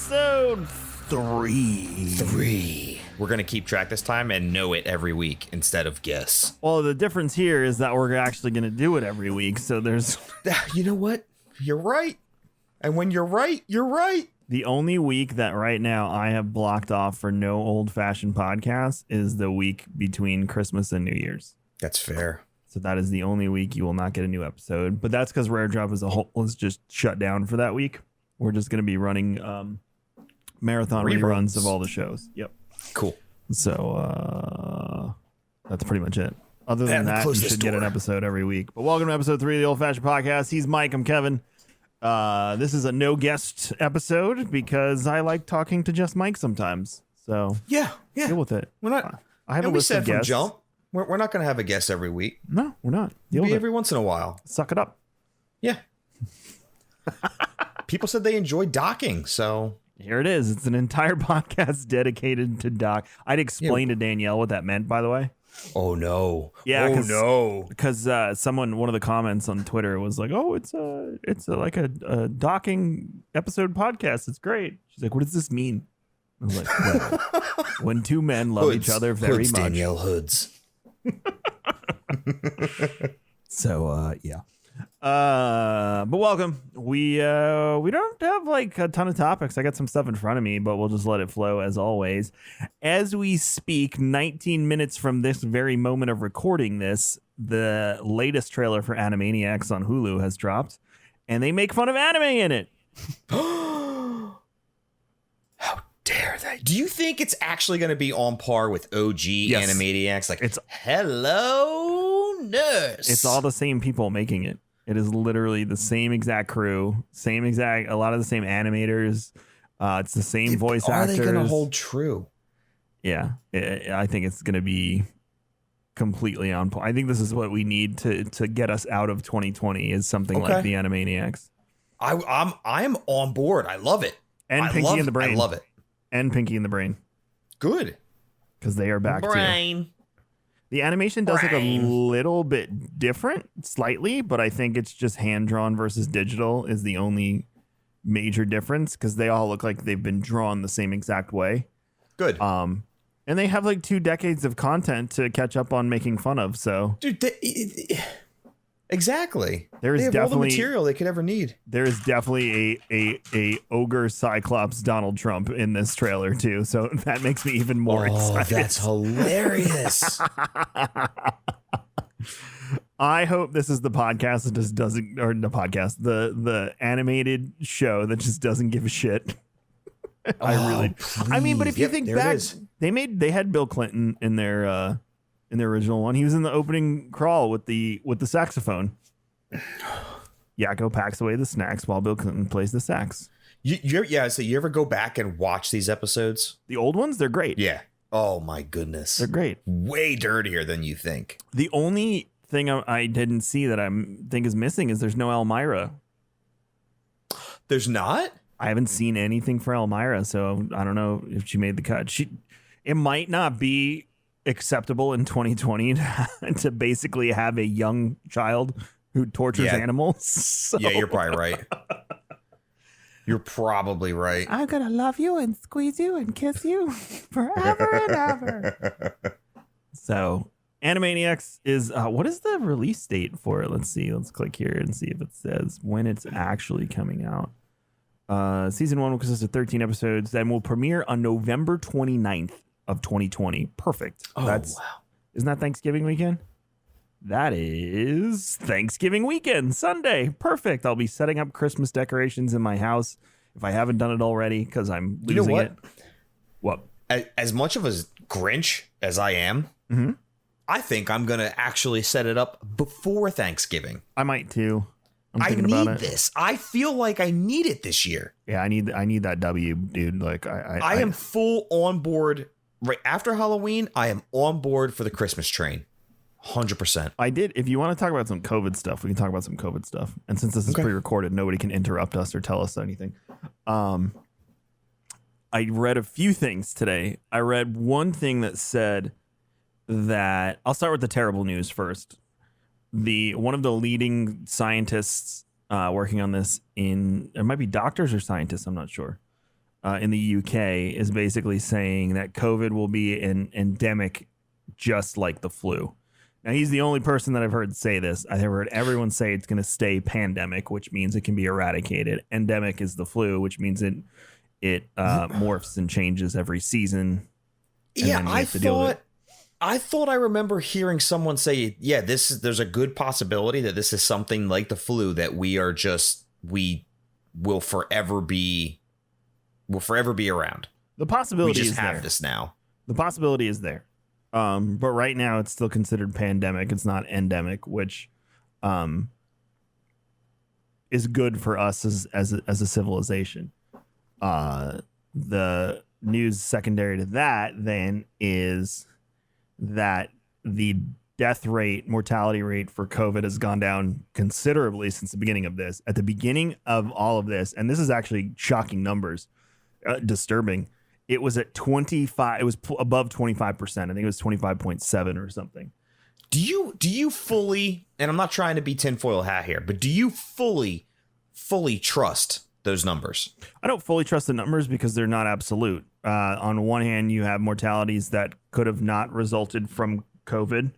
episode 3. We're going to keep track this time and know it every week instead of guess. Well, the difference here is that we're actually going to do it every week. So there's... You know what? You're right. And when you're right, you're right. The only week that right now I have blocked off for no old-fashioned podcasts is the week between Christmas and New Year's. That's fair. So that is the only week you will not get a new episode. But that's because Rare Drop as a whole is just shut down for that week. We're just going to be running marathon reruns of all the shows. Yep. Cool. So that's pretty much it. Other than that, you should get an episode every week. But welcome to episode 3 of the Old Fashioned Podcast. He's Mike. I'm Kevin. This is a no guest episode because I like talking to just Mike sometimes. So yeah, deal with it. We're not. I have a list of guests. From jump, we're not going to have a guest every week. No, we're not. Deal with it every once in a while. Suck it up. Yeah. People said they enjoy docking, so here it is. It's an entire podcast dedicated to doc. I'd explain to Danielle what that meant, by the way. Oh no! Yeah. Oh no! Because one of the comments on Twitter was like, "Oh, it's like a docking episode podcast. It's great." She's like, "What does this mean?" I was like, well, "When two men love each other very much." Danielle Hoods. So yeah. But welcome. We don't have like a ton of topics. I got some stuff in front of me, but we'll just let it flow as always. As we speak, 19 minutes from this very moment of recording this, the latest trailer for Animaniacs on Hulu has dropped, and they make fun of anime in it. How dare they? Do you think it's actually going to be on par with OG Animaniacs? Like, it's hello, nurse. It's all the same people making it. It is literally the same exact crew, a lot of the same animators. It's the same voice actors. Are they going to hold true? Yeah, I think it's going to be completely on point. I think this is what we need to get us out of 2020 is something like the Animaniacs. I'm on board. I love it. And Pinky and the Brain. I love it. And Pinky and the Brain. Good. Because they are back too. The animation does look a little bit different, slightly, but I think it's just hand-drawn versus digital is the only major difference because they all look like they've been drawn the same exact way. Good. And they have like 2 decades of content to catch up on making fun of, so... Dude, exactly. They have all the material they could ever need. There is definitely a ogre Cyclops Donald Trump in this trailer too, so that makes me even more excited. That's hilarious. I hope this is the podcast that just doesn't, or the podcast, the animated show that just doesn't give a shit. I mean, but if you think back, they had Bill Clinton in their original one. He was in the opening crawl with the saxophone. Yakko packs away the snacks while Bill Clinton plays the sax. So you ever go back and watch these episodes? The old ones, they're great. Yeah. Oh my goodness. They're great. Way dirtier than you think. The only thing I didn't see that I think is missing is there's no Elmira. There's not? I haven't seen anything for Elmira, so I don't know if she made the cut. It might not be acceptable in 2020 to basically have a young child who tortures animals. So. Yeah, you're probably right. You're probably right. I'm gonna love you and squeeze you and kiss you forever and ever. So Animaniacs is what is the release date for it? Let's see. Let's click here and see if it says when it's actually coming out. Season 1 will consist of 13 episodes and will premiere on November 29th of 2020. Perfect. Oh, wow. Isn't that Thanksgiving weekend? That is Thanksgiving weekend, Sunday. Perfect. I'll be setting up Christmas decorations in my house if I haven't done it already because I'm losing it. What? As much of a Grinch as I am, I think I'm going to actually set it up before Thanksgiving. I might too. I need this. I feel like I need it this year. Yeah, I need that W, dude. Like I am full on board. Right after Halloween, I am on board for the Christmas train. 100%. I did. If you want to talk about some COVID stuff, we can talk about some COVID stuff. And since this is pre-recorded, nobody can interrupt us or tell us anything. I read a few things today. I read one thing that said that I'll start with the terrible news first. One of the leading scientists working on this it might be doctors or scientists, I'm not sure, in the UK is basically saying that COVID will be an endemic just like the flu. Now, he's the only person that I've heard say this. I've heard everyone say it's going to stay pandemic, which means it can be eradicated. Endemic is the flu, which means it morphs and changes every season. Yeah, I thought I remember hearing someone say, yeah, there's a good possibility that this is something like the flu, that we will forever be around. The possibility we just is have there. This now. The possibility is there. But right now it's still considered pandemic. It's not endemic, which is good for us as a civilization. The news secondary to that then is that the mortality rate for COVID has gone down considerably since the beginning of this. At the beginning of all of this, and this is actually shocking numbers, disturbing. It was at 25. It was above 25%. I think it was 25.7 or something. Do you fully, and I'm not trying to be tinfoil hat here, but do you fully trust those numbers? I don't fully trust the numbers because they're not absolute. On one hand, you have mortalities that could have not resulted from COVID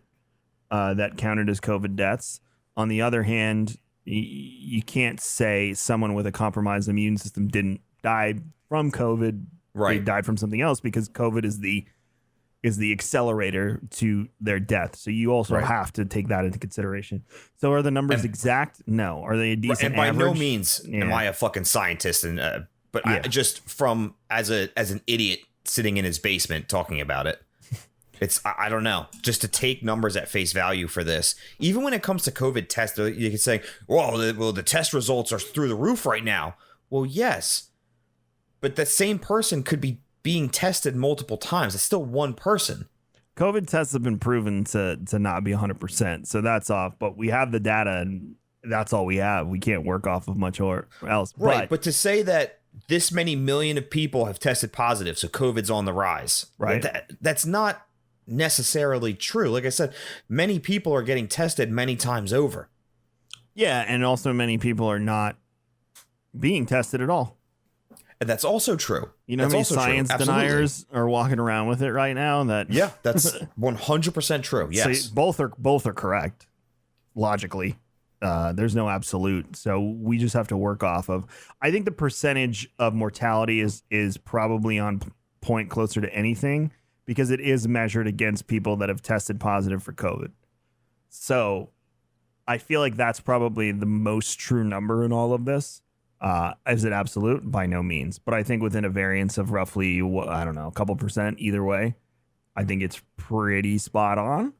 that counted as COVID deaths. On the other hand, you can't say someone with a compromised immune system didn't die from COVID. Right. They died from something else, because COVID is the accelerator to their death. So you also have to take that into consideration. So are the numbers exact? No. Are they a decent average? And by no means am I a fucking scientist, but I just from as an idiot sitting in his basement talking about it. I don't know, just to take numbers at face value for this. Even when it comes to COVID tests, you can say, well, the test results are through the roof right now. Well, yes. But the same person could be being tested multiple times. It's still one person. COVID tests have been proven to not be 100%. So that's off. But we have the data, and that's all we have. We can't work off of much else. Right. But to say that this many million of people have tested positive, so COVID's on the rise. Right. That's not necessarily true. Like I said, many people are getting tested many times over. Yeah. And also many people are not being tested at all. And that's also true. You know how many science deniers are walking around with it right now? Yeah, that's 100% true. Yes. So both are correct. Logically, there's no absolute. So we just have to work off of. I think the percentage of mortality is probably on point closer to anything, because it is measured against people that have tested positive for COVID. So I feel like that's probably the most true number in all of this. Is it absolute? By no means. But I think within a variance of roughly, I don't know, a couple percent either way, I think it's pretty spot on.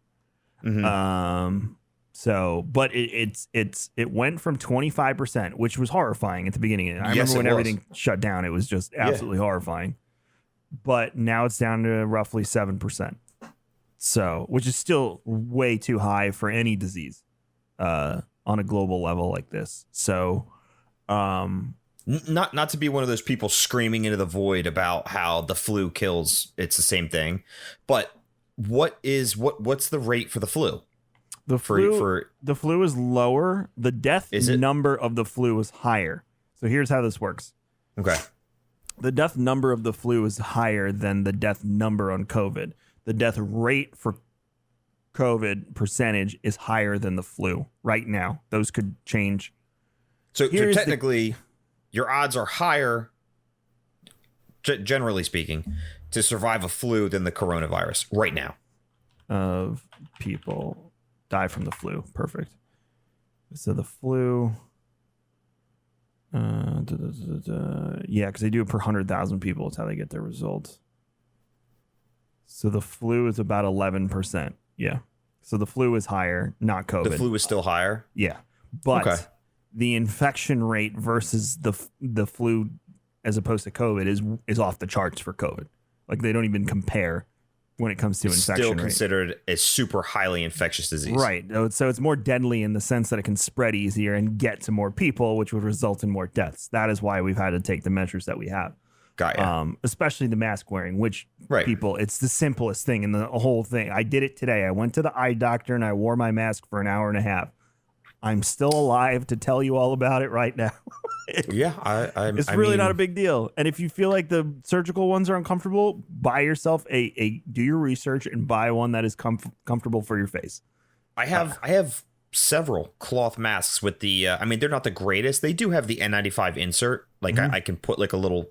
Mm-hmm. So, but it went from 25%, which was horrifying at the beginning. I remember when everything shut down, it was just absolutely horrifying. But now it's down to roughly 7%. So, which is still way too high for any disease, on a global level like this. So, not to be one of those people screaming into the void about how the flu kills. It's the same thing, but what's the rate for the flu? The flu is lower. The death number of the flu is higher. So here's how this works. Okay. The death number of the flu is higher than the death number on COVID. The death rate for COVID percentage is higher than the flu right now. Those could change. So technically, your odds are higher, generally speaking, to survive a flu than the coronavirus right now. Of people die from the flu. Perfect. So the flu, yeah, because they do it per 100,000 people. It's how they get their results. So the flu is about 11%. Yeah. So the flu is higher, not COVID. The flu is still higher? Yeah. But the infection rate versus the flu as opposed to COVID is off the charts for COVID. Like, they don't even compare when it comes to infection rate. Still considered a super highly infectious disease. Right. So it's more deadly in the sense that it can spread easier and get to more people, which would result in more deaths. That is why we've had to take the measures that we have. Got you. Especially the mask wearing, which people, it's the simplest thing in the whole thing. I did it today. I went to the eye doctor and I wore my mask for an hour and a half. I'm still alive to tell you all about it right now. It's really not a big deal. And if you feel like the surgical ones are uncomfortable, buy yourself do your research and buy one that is comfortable for your face. I have several cloth masks with the, they're not the greatest. They do have the N95 insert. Like I can put like a little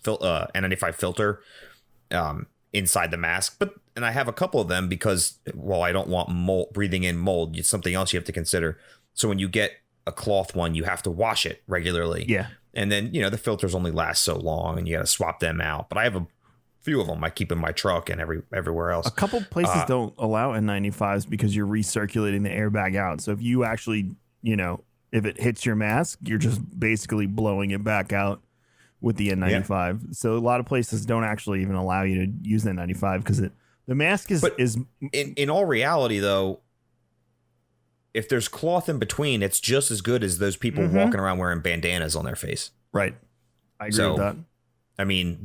N95 filter inside the mask, and I have a couple of them because, I don't want breathing in mold. It's something else you have to consider. So when you get a cloth one, you have to wash it regularly. Yeah. And then, the filters only last so long and you got to swap them out. But I have a few of them I keep in my truck and everywhere else. A couple places don't allow N95s because you're recirculating the air back out. So if you actually, if it hits your mask, you're just basically blowing it back out with the N95. Yeah. So a lot of places don't actually even allow you to use the N95 because the mask is in all reality, though, if there's cloth in between, it's just as good as those people walking around wearing bandanas on their face. Right. I agree with that. I mean,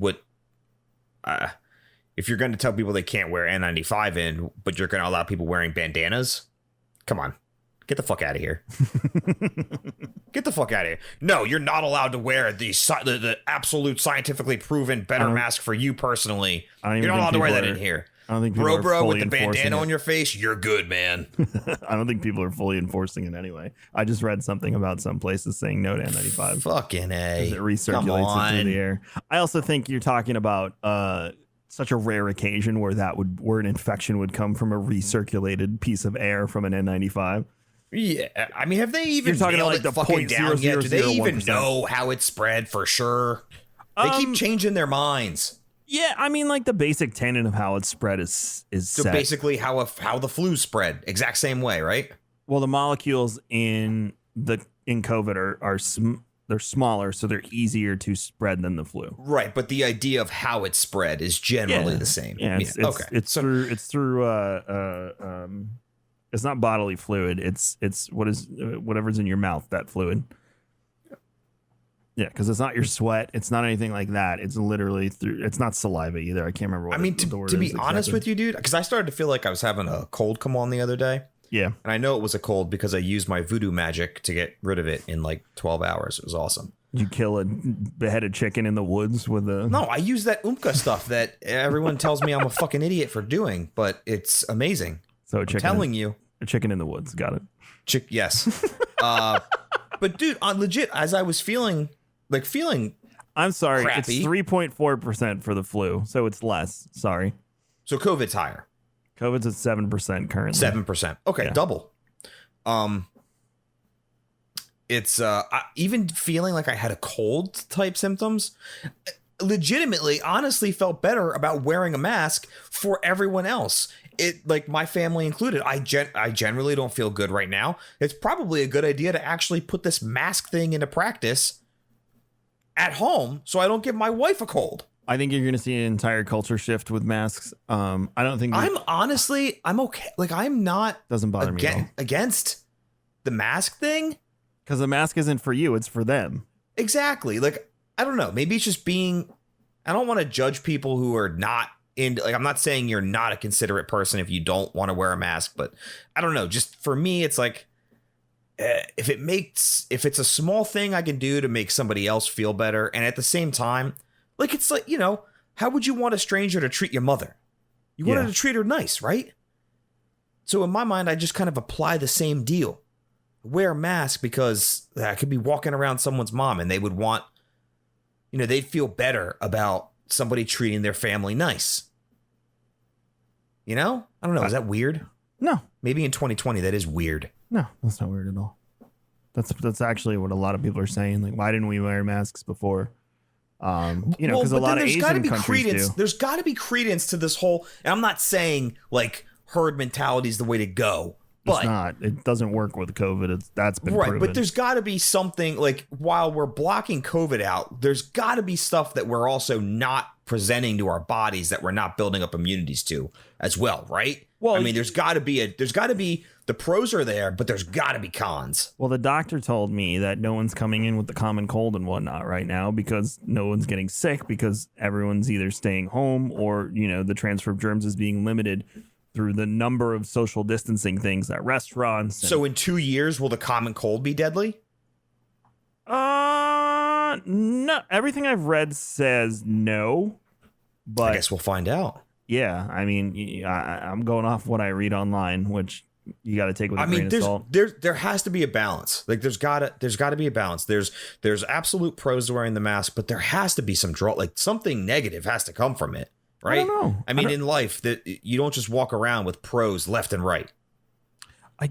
if you're going to tell people they can't wear N95 in, but you're going to allow people wearing bandanas, come on, get the fuck out of here. Get the fuck out of here. No, you're not allowed to wear the absolute scientifically proven better mask for you personally. You're not allowed to wear that in here. I don't think bro with the bandana on your face, you're good, man. I don't think people are fully enforcing it anyway. I just read something about some places saying no to N95. Fucking A. It recirculates it through the air. I also think you're talking about such a rare occasion where where an infection would come from a recirculated piece of air from an N95. Yeah, I mean, have they even nailed it fucking down yet? Do they even know how it spread for sure? They keep changing their minds. Yeah, I mean, like the basic tenet of how it's spread is so set. Basically how the flu spread, exact same way, right? Well, the molecules in COVID they're smaller, so they're easier to spread than the flu. Right, but the idea of how it spread is generally the same. Yeah, it's through it's not bodily fluid. It's whatever's in your mouth, that fluid. Yeah, because it's not your sweat. It's not anything like that. It's literally it's not saliva either. I can't remember what the word is. To be honest with you, dude, because I started to feel like I was having a cold come on the other day. Yeah. And I know it was a cold because I used my voodoo magic to get rid of it in like 12 hours. It was awesome. You kill a beheaded chicken in the woods with a... No, I use that Oompa stuff that everyone tells me I'm a fucking idiot for doing, but it's amazing. So I'm telling you. A chicken in the woods. Got it. Yes. But dude, legit, as I was feeling I'm sorry, crappy. It's 3.4% for the flu, so it's less. Sorry. So COVID's higher. COVID's at 7% currently. 7%. Okay, yeah. Double. It's even feeling like I had a cold type symptoms. Legitimately, honestly felt better about wearing a mask for everyone else. It, like my family included. I generally don't feel good right now. It's probably a good idea to actually put this mask thing into practice at home so I don't give my wife a cold. I think you're going to see an entire culture shift with masks. I don't think I'm okay. Like I'm not doesn't bother me at all. Against the mask thing because the mask isn't for you. It's for them. Exactly. Like, I don't know. Maybe it's just I don't want to judge people who are not like, I'm not saying you're not a considerate person if you don't want to wear a mask, but I don't know. Just for me, it's like, if it's a small thing I can do to make somebody else feel better. And at the same time, like, it's like, how would you want a stranger to treat your mother? You wanted to treat her nice, right? So in my mind, I just kind of apply the same deal. Wear a mask because I could be walking around someone's mom and they would want, they'd feel better about somebody treating their family nice. I don't know. Is that weird? No. Maybe in 2020, that is weird. No, that's not weird at all. That's actually what a lot of people are saying. Like, why didn't we wear masks before? Because a lot of Asian countries do. There's got to be credence to this whole, and I'm not saying like herd mentality is the way to go. But it's not. It doesn't work with COVID. That's been proven. But there's got to be something, like, while we're blocking COVID out, there's got to be stuff that we're also not presenting to our bodies that we're not building up immunities to as well, right? Well, I mean, there's got to be the pros are there, but there's got to be cons. Well, the doctor told me that no one's coming in with the common cold and whatnot right now because no one's getting sick because everyone's either staying home or, the transfer of germs is being limited through the number of social distancing things at restaurants. So in 2 years, will the common cold be deadly? No. Everything I've read says no. But I guess we'll find out. Yeah, I mean, I'm going off what I read online, which you got to take with a grain of salt. There has to be a balance. Like there's got to be a balance. There's absolute pros to wearing the mask, but there has to be some like something negative has to come from it, right? I don't know. I mean, in life, that you don't just walk around with pros left and right.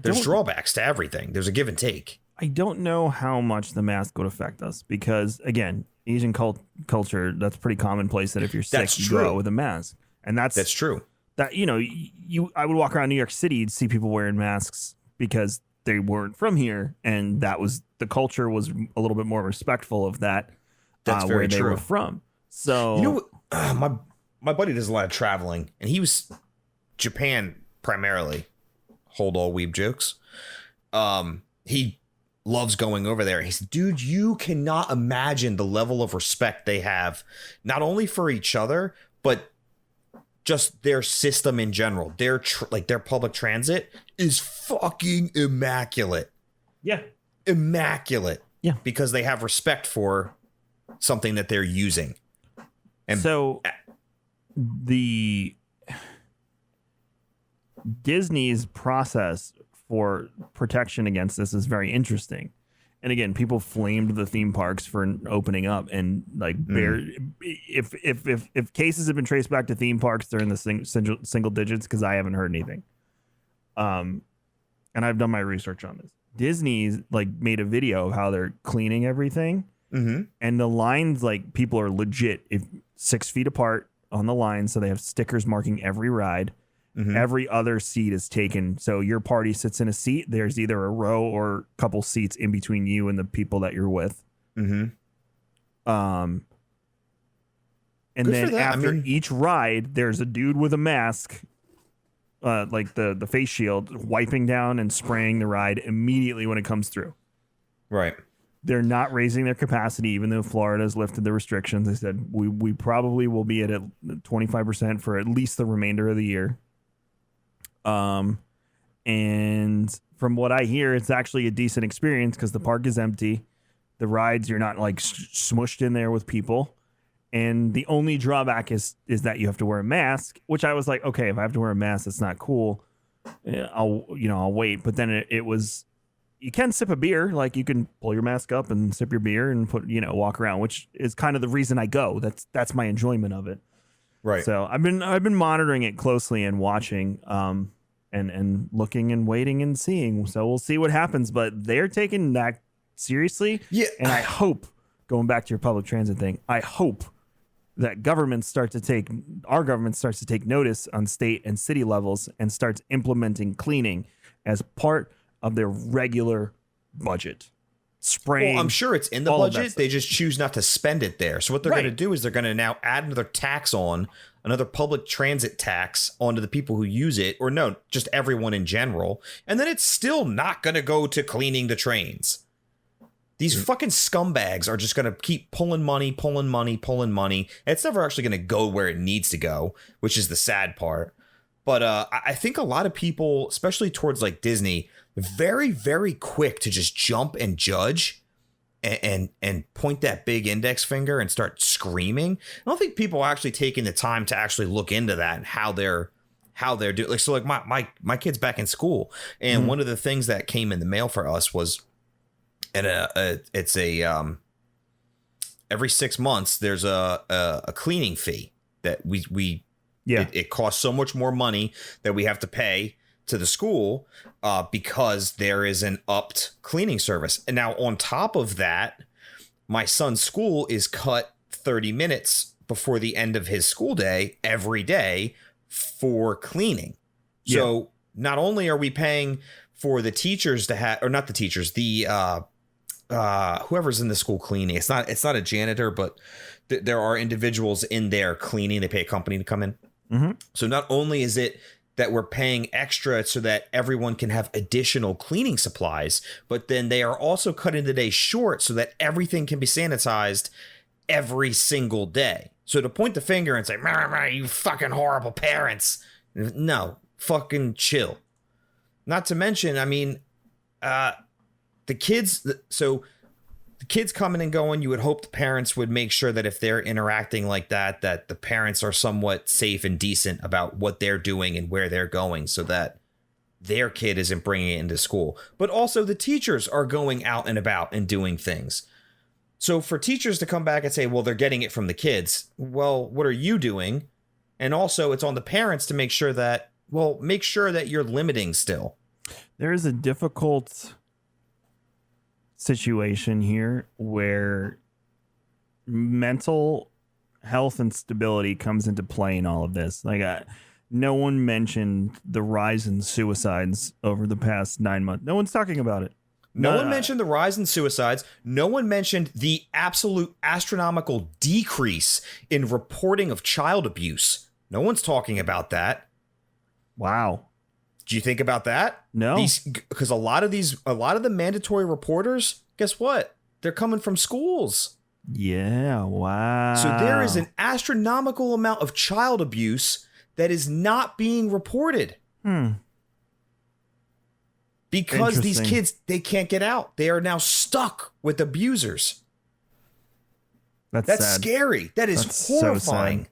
There's drawbacks to everything. There's a give and take. I don't know how much the mask would affect us because, again, Asian culture, that's pretty commonplace that if you're sick, you go out with a mask. And that's true. That, I would walk around New York City, you'd see people wearing masks because they weren't from here. And that was, the culture was a little bit more respectful of that. That's very where true. They were from. So, my buddy does a lot of traveling and he was Japan primarily. Hold all weeb jokes. He loves going over there. He said, dude, you cannot imagine the level of respect they have, not only for each other, but just their system in general. Their public transit is fucking immaculate. Yeah. Immaculate. Yeah. Because they have respect for something that they're using. And so the Disney's process for protection against this is very interesting. And again, people flamed the theme parks for opening up, and like if cases have been traced back to theme parks, they're in the single digits because I haven't heard anything. And I've done my research on this. Disney's like made a video of how they're cleaning everything, and the lines, like, people are legit 6 feet apart on the line, so they have stickers marking every ride. Every other seat is taken. So your party sits in a seat. There's either a row or a couple seats in between you and the people that you're with. And Good then after each ride, there's a dude with a mask, like the face shield, wiping down and spraying the ride immediately when it comes through. Right. They're not raising their capacity, even though Florida's lifted the restrictions. They said we probably will be at 25% for at least the remainder of the year. And from what I hear, it's actually a decent experience because the park is empty. The rides, you're not like smushed in there with people. And the only drawback is that you have to wear a mask, which I was like, okay, if I have to wear a mask, that's not cool. I'll wait. But then it was, you can sip a beer. Like you can pull your mask up and sip your beer and walk around, which is kind of the reason I go. That's my enjoyment of it. Right. So I've been monitoring it closely and watching, and looking and waiting and seeing. So we'll see what happens, but they're taking that seriously. Yeah. And I hope, going back to your public transit thing, I hope that our government starts to take notice on state and city levels and starts implementing cleaning as part of their regular budget. Spraying. Well, I'm sure it's in the budget. They just choose not to spend it there. So what they're going to do is they're going to now add another tax another public transit tax onto the people who use it, or no, just everyone in general. And then it's still not going to go to cleaning the trains. These fucking scumbags are just going to keep pulling money. It's never actually going to go where it needs to go, which is the sad part. But I think a lot of people, especially towards like Disney, very, very quick to just jump and judge and point that big index finger and start screaming. I don't think people are actually taking the time to actually look into that and how they're doing. Like, so like my kid's back in school, and one of the things that came in the mail for us was, and it's every 6 months there's a cleaning fee that it costs so much more money that we have to pay to the school because there is an upped cleaning service. And now on top of that, my son's school is cut 30 minutes before the end of his school day every day for cleaning. Yeah. So not only are we paying for the teachers to have, or not the teachers, the whoever's in the school cleaning. It's not a janitor, but there are individuals in there cleaning. They pay a company to come in. So not only is it that we're paying extra so that everyone can have additional cleaning supplies, but then they are also cutting the day short so that everything can be sanitized every single day. So to point the finger and say, "You fucking horrible parents." No, fucking chill. Not to mention, I mean, the kids coming and going, you would hope the parents would make sure that if they're interacting like that, that the parents are somewhat safe and decent about what they're doing and where they're going so that their kid isn't bringing it into school. But also the teachers are going out and about and doing things. So for teachers to come back and say, well, they're getting it from the kids. Well, what are you doing? And also it's on the parents to make sure that you're limiting still. There is a difficult situation here where mental health and stability comes into play in all of this. Like, no one mentioned the rise in suicides over the past 9 months. No one's talking about it. No one mentioned the rise in suicides. No one mentioned the absolute astronomical decrease in reporting of child abuse. No one's talking about that. Wow. Do you think about that? No. Because a lot of the mandatory reporters, guess what? They're coming from schools. Yeah, wow. So there is an astronomical amount of child abuse that is not being reported. Because these kids, they can't get out. They are now stuck with abusers. That's scary. That's horrifying. So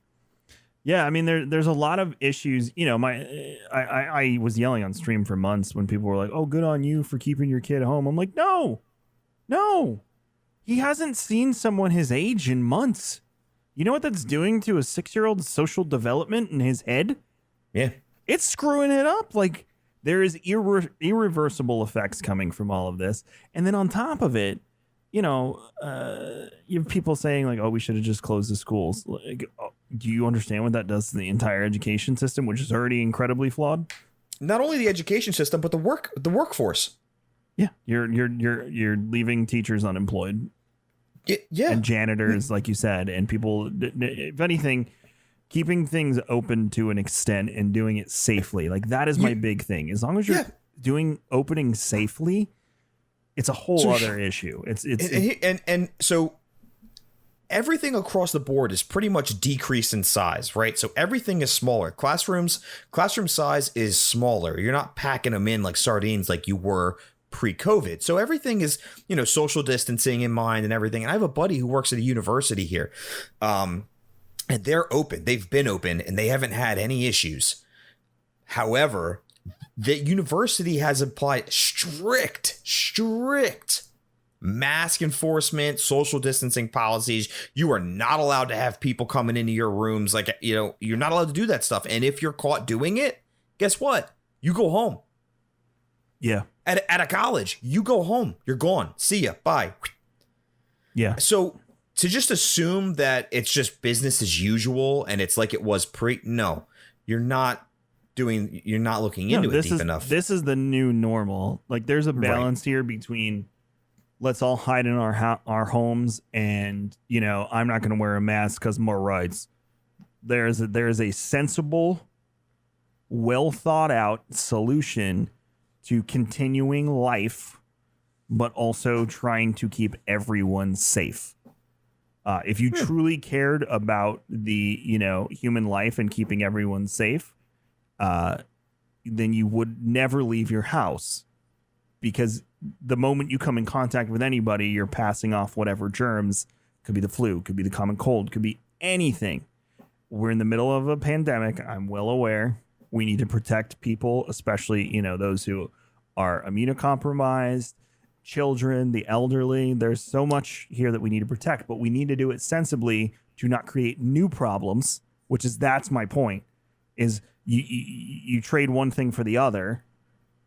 yeah, I mean, there's a lot of issues. You know, I was yelling on stream for months when people were like, "Oh, good on you for keeping your kid home." I'm like, no, he hasn't seen someone his age in months. You know what that's doing to a 6-year-old's social development in his head? Yeah, it's screwing it up. Like, there is irreversible effects coming from all of this, and then on top of it, you know, you have people saying like, "Oh, we should have just closed the schools." Like, do you understand what that does to the entire education system, which is already incredibly flawed? Not only the education system, but the workforce. Yeah, you're leaving teachers unemployed. Yeah, and janitors, like you said, and people. If anything, keeping things open to an extent and doing it safely, like that is my big thing. As long as you're doing opening safely, it's a whole other issue. And so everything across the board is pretty much decreased in size, right? So everything is smaller. Classroom size is smaller. You're not packing them in like sardines like you were pre-COVID. So everything is, you know, social distancing in mind and everything. And I have a buddy who works at a university here. And they're open. They've been open and they haven't had any issues. However, the university has applied strict mask enforcement, social distancing policies. You are not allowed to have people coming into your rooms. Like, you know, you're not allowed to do that stuff. And if you're caught doing it, guess what? You go home. Yeah. At a college, you go home. You're gone. See ya. Bye. Yeah. So to just assume that it's just business as usual and it's like it was no, you're not looking into it deep enough. This is the new normal. Like, there's a balance here between let's all hide in our homes and, you know, I'm not going to wear a mask because more rights. There is a sensible, well thought out solution to continuing life, but also trying to keep everyone safe. If you truly cared about the, you know, human life and keeping everyone safe, then you would never leave your house, because the moment you come in contact with anybody, you're passing off whatever germs. Could be the flu, could be the common cold, could be anything. We're in the middle of a pandemic. I'm well aware. We need to protect people, especially, you know, those who are immunocompromised, children, the elderly. There's so much here that we need to protect, but we need to do it sensibly to not create new problems, that's my point, is you trade one thing for the other.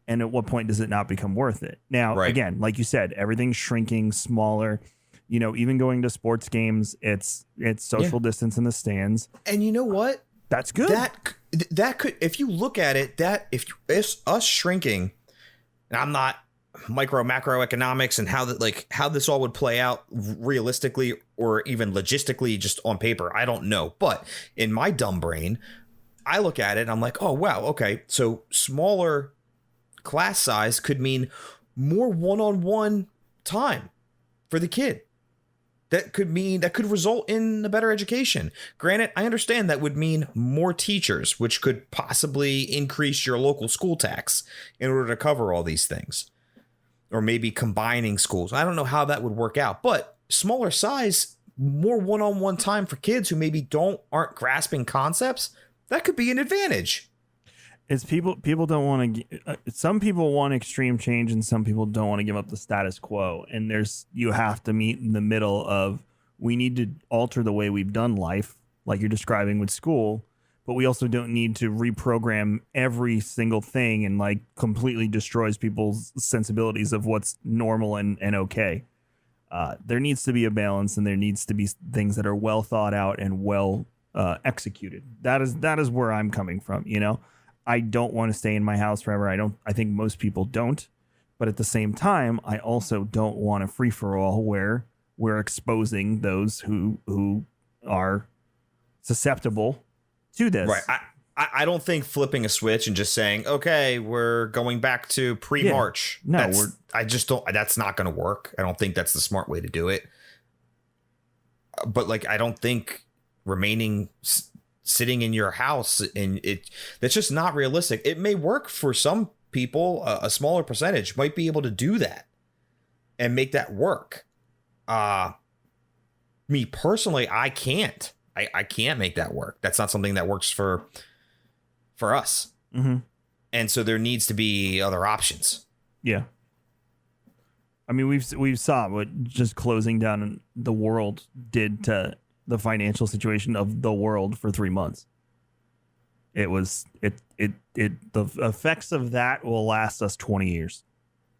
And at what point does it not become worth it? Now, again, like you said, everything's shrinking, smaller. You know, even going to sports games, it's social distance in the stands. And you know what? That's good. That could, if you look at it, if us shrinking, and I'm not macroeconomics and how this all would play out realistically or even logistically just on paper, I don't know. But in my dumb brain, I look at it and I'm like, oh, wow, okay. So smaller class size could mean more one-on-one time for the kid. that could result in a better education. Granted, I understand that would mean more teachers, which could possibly increase your local school tax in order to cover all these things. Or maybe combining schools. I don't know how that would work out, but smaller size, more one-on-one time for kids who maybe aren't grasping concepts, that could be an advantage. It's people don't want to. Some people want extreme change, and some people don't want to give up the status quo. And you have to meet in the middle of, we need to alter the way we've done life, like you're describing with school, but we also don't need to reprogram every single thing and like completely destroys people's sensibilities of what's normal and okay. There needs to be a balance, and there needs to be things that are well thought out and well executed. That is where I'm coming from. You know, I don't want to stay in my house forever. I think most people don't. But at the same time, I also don't want a free for all where we're exposing those who are susceptible to this. Right. I don't think flipping a switch and just saying, okay, we're going back to pre-March. Yeah. That's not going to work. I don't think that's the smart way to do it. But like, I don't think remaining sitting in your house that's just not realistic. It may work for some people. A smaller percentage might be able to do that and make that work. Me personally, I can't. I can't make that work. That's not something that works for us. Mm-hmm. And so there needs to be other options. Yeah. I mean, we've saw what just closing down the world did to the financial situation of the world for 3 months. The effects of that will last us 20 years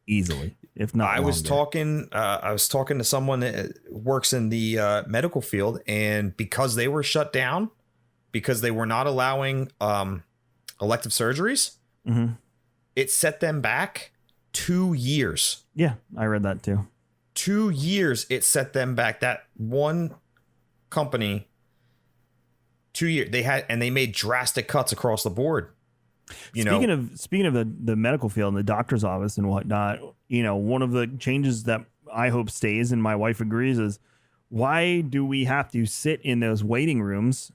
easily, if not longer. I was talking to someone that works in the medical field, and because they were shut down, because they were not allowing elective surgeries, mm-hmm. it set them back 2 years. Yeah, I read that too. 2 years it set them back. That one company, 2 years they made drastic cuts across the board. Speaking of the medical field and the doctor's office and whatnot, one of the changes that I hope stays, and my wife agrees, is why do we have to sit in those waiting rooms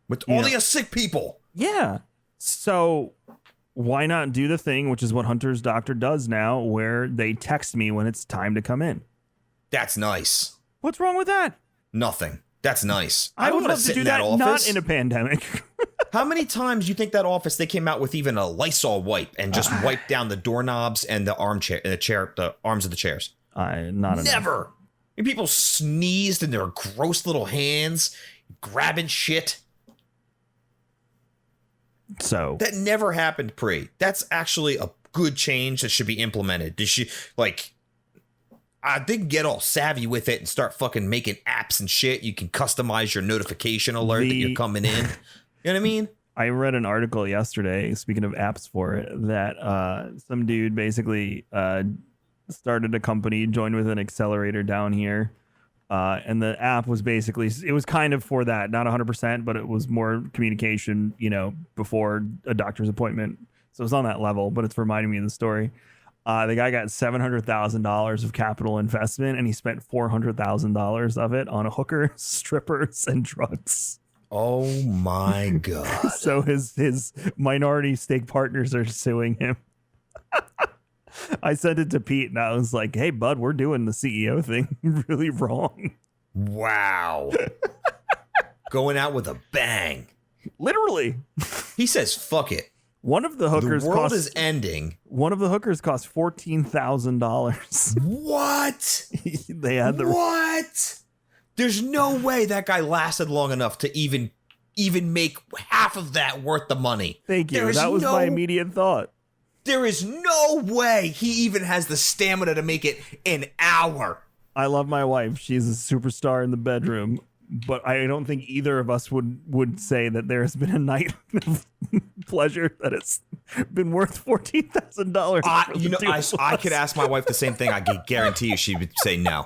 with all the sick people? Yeah. So why not do the thing, which is what Hunter's doctor does now, where they text me when it's time to come in? That's nice. What's wrong with that? Nothing. That's nice. I would love to do that, not in a pandemic. How many times do you think that office, they came out with even a Lysol wipe and just wiped down the doorknobs and the the arms of the chairs? Not enough. Never. And people sneezed in their gross little hands, grabbing shit. So that never happened pre. That's actually a good change that should be implemented. They can get all savvy with it and start fucking making apps and shit. You can customize your notification alert that you're coming in. You know what I mean? I read an article yesterday, speaking of apps for it, that some dude basically started a company, joined with an accelerator down here. And the app was basically, it was kind of for that, not 100%, but it was more communication, before a doctor's appointment. So it's on that level, but it's reminding me of the story. The guy got $700,000 of capital investment, and he spent $400,000 of it on hookers, strippers, and drugs. Oh my God. So his minority stake partners are suing him. I sent it to Pete, and I was like, hey, bud, we're doing the CEO thing really wrong. Wow. Going out with a bang. Literally. He says, fuck it. One of the hookers is ending. One of the hookers cost $14,000. What? They had What? There's no way that guy lasted long enough to even make half of that worth the money. Thank you. That was my immediate thought. There is no way he even has the stamina to make it an hour. I love my wife. She's a superstar in the bedroom, but I don't think either of us would say that there has been a night of pleasure that it's been worth $14,000. I could ask my wife the same thing. I can guarantee you she would say no.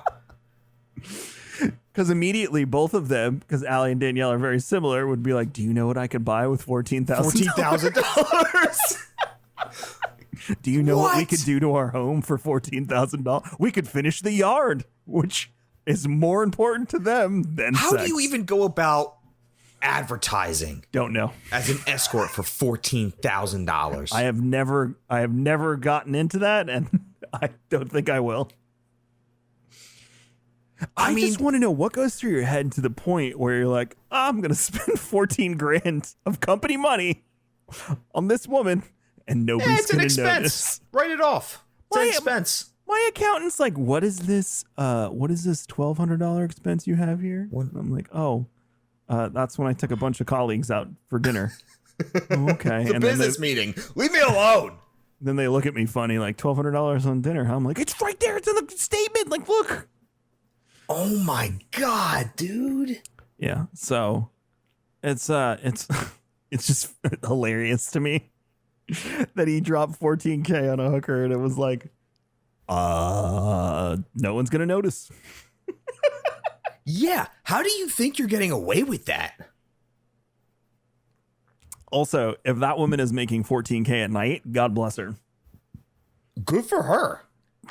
Because immediately both of them, because Allie and Danielle are very similar, would be like, do you know what I could buy with $14,000? $14,000. Do you know what we could do to our home for $14,000? We could finish the yard, which is more important to them than How sex. do you even go about advertising? Don't know. As an escort for $14,000. I have never gotten into that, and I don't think I will. I just want to know what goes through your head to the point where you're like, I'm going to spend 14 grand of company money on this woman and nobody's going to notice. Write it off. It's an expense. My accountant's like, what is this $1,200 expense you have here? What? I'm like, that's when I took a bunch of colleagues out for dinner. Oh, okay. It's a business meeting. Leave me alone. Then they look at me funny, like $1,200 on dinner. I'm like, it's right there. It's in the statement. Like, look. Oh my God, dude. Yeah. So it's just hilarious to me that he dropped 14K on a hooker and it was like, no one's going to notice. Yeah. How do you think you're getting away with that? Also, if that woman is making 14K at night, God bless her. Good for her.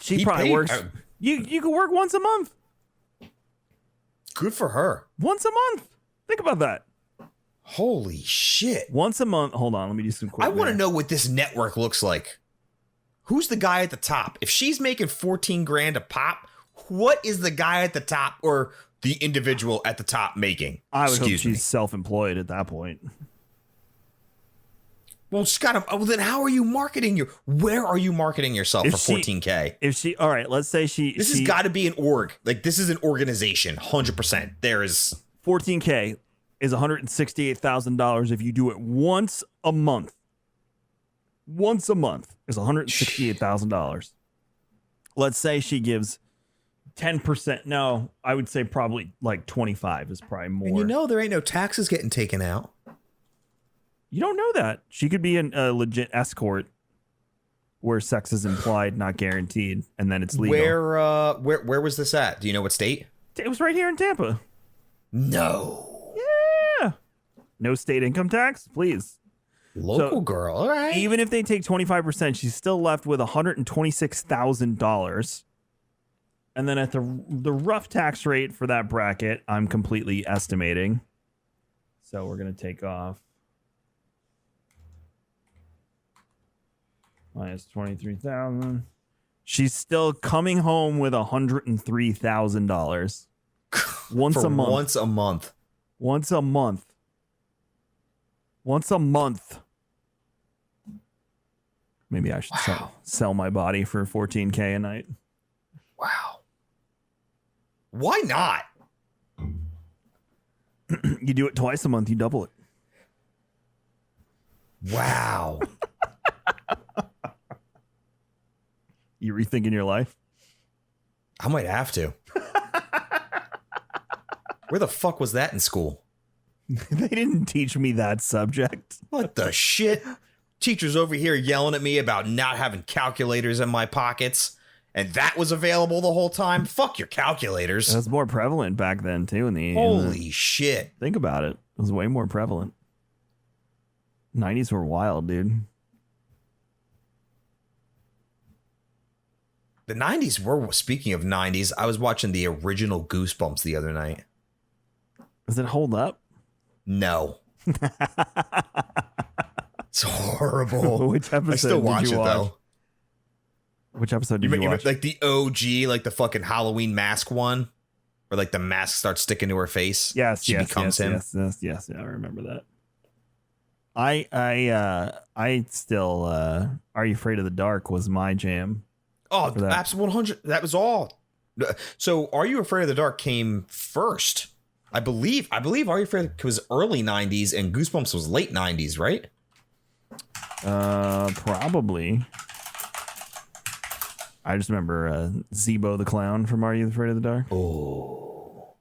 She probably works. You could work once a month. Good for her. Once a month. Think about that. Holy shit. Once a month. Hold on. Let me do some quick. I want to know what this network looks like. Who's the guy at the top? If she's making 14 grand a pop, what is the guy at the top or the individual at the top making? I would hope she's self-employed at that point. Well, Scott, well, then how are you marketing where are you marketing yourself for 14K? If she, all right, let's say this has got to be an org. Like, this is an organization, 100%. There is 14K is $168,000 if you do it once a month. Once a month is $168,000. Let's say she gives 10%. No, I would say probably like 25 is probably more. And there ain't no taxes getting taken out. You don't know that. She could be a legit escort where sex is implied, not guaranteed, and then it's legal. Where was this at? Do you know what state? It was right here in Tampa. No. Yeah. No state income tax, please. Local girl. All right. Even if they take 25%, she's still left with $126,000. And then at the rough tax rate for that bracket, I'm completely estimating. So we're going to take off minus 23,000. She's still coming home with $103,000 once a month. Once a month. Once a month. Once a month. Maybe I should sell my body for 14K a night. Wow. Why not? You do it twice a month, you double it. Wow. You rethinking your life? I might have to. Where the fuck was that in school? They didn't teach me that subject. What the shit? Teachers over here yelling at me about not having calculators in my pockets, and that was available the whole time? Fuck your calculators. It was more prevalent back then, too. Holy shit. Think about it. It was way more prevalent. 90s were wild, dude. The 90s were, speaking of 90s, I was watching the original Goosebumps the other night. Does it hold up? No. It's horrible. Which episode I still watch it, though. Which episode did you watch? Like the OG, like the fucking Halloween mask one, where like the mask starts sticking to her face. Yes, she becomes him. Yes, I remember that. I still Are You Afraid of the Dark was my jam. Oh, absolutely 100. That was all. So Are You Afraid of the Dark came first. I believe Are You Afraid was early 90s and Goosebumps was late 90s, right? Probably. I just remember Zebo the Clown from Are You Afraid of the Dark? Oh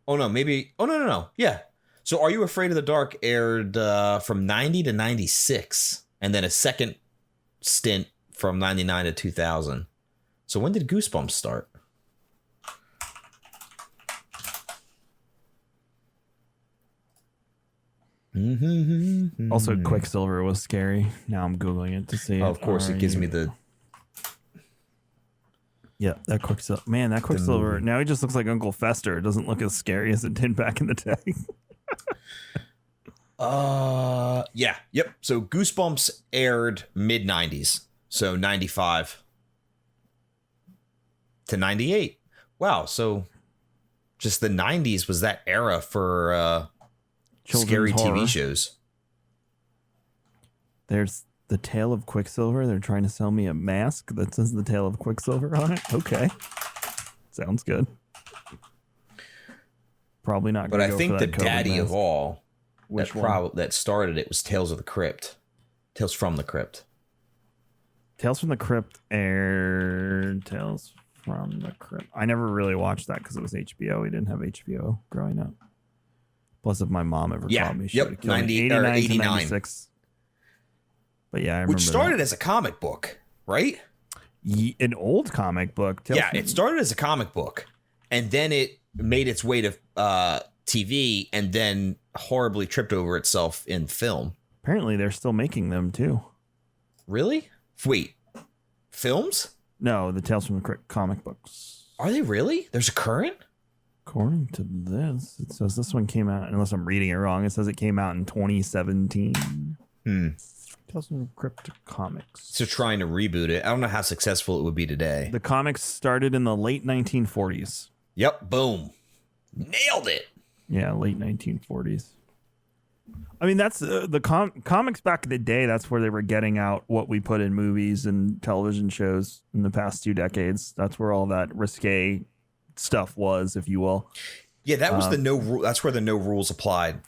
no, maybe. Oh no. Yeah. So Are You Afraid of the Dark aired from 90 to 96 and then a second stint from 99 to 2000. So when did Goosebumps start? Also, Quicksilver was scary. Now I'm Googling it to see. Oh, of course, it gives me the... Yeah, that Quicksilver. Man, that Quicksilver. Now he just looks like Uncle Fester. It doesn't look as scary as it did back in the day. Yeah. Yep. So Goosebumps aired mid 90s. So 95 to 98. Wow. So just the 90s was that era for scary horror. TV shows. There's the Tale of Quicksilver. They're trying to sell me a mask that says the Tale of Quicksilver on it. Okay. Sounds good. Probably not. But I think the daddy of all that started it was Tales of the Crypt. Tales from the Crypt. Tales from the Crypt aired. Tales from the Crypt. I never really watched that because it was HBO. We didn't have HBO growing up. Plus, if my mom ever called me, she would have killed me. 89 to 96. But yeah, I remember. Which started as a comic book, right? An old comic book. It started as a comic book, and then it made its way to TV, and then horribly tripped over itself in film. Apparently, they're still making them too. Really? Wait, films? No, the Tales from the Crypt comic books. Are they really? There's a current? According to this, it says this one came out, unless I'm reading it wrong, it says it came out in 2017. Tales from the Crypt comics. So trying to reboot it. I don't know how successful it would be today. The comics started in the late 1940s. Yep, boom. Nailed it. Yeah, late 1940s. I mean, that's the comics back in the day. That's where they were getting out what we put in movies and television shows in the past 2 decades. That's where all that risque stuff was, if you will. Yeah, that was that's where the no rules applied.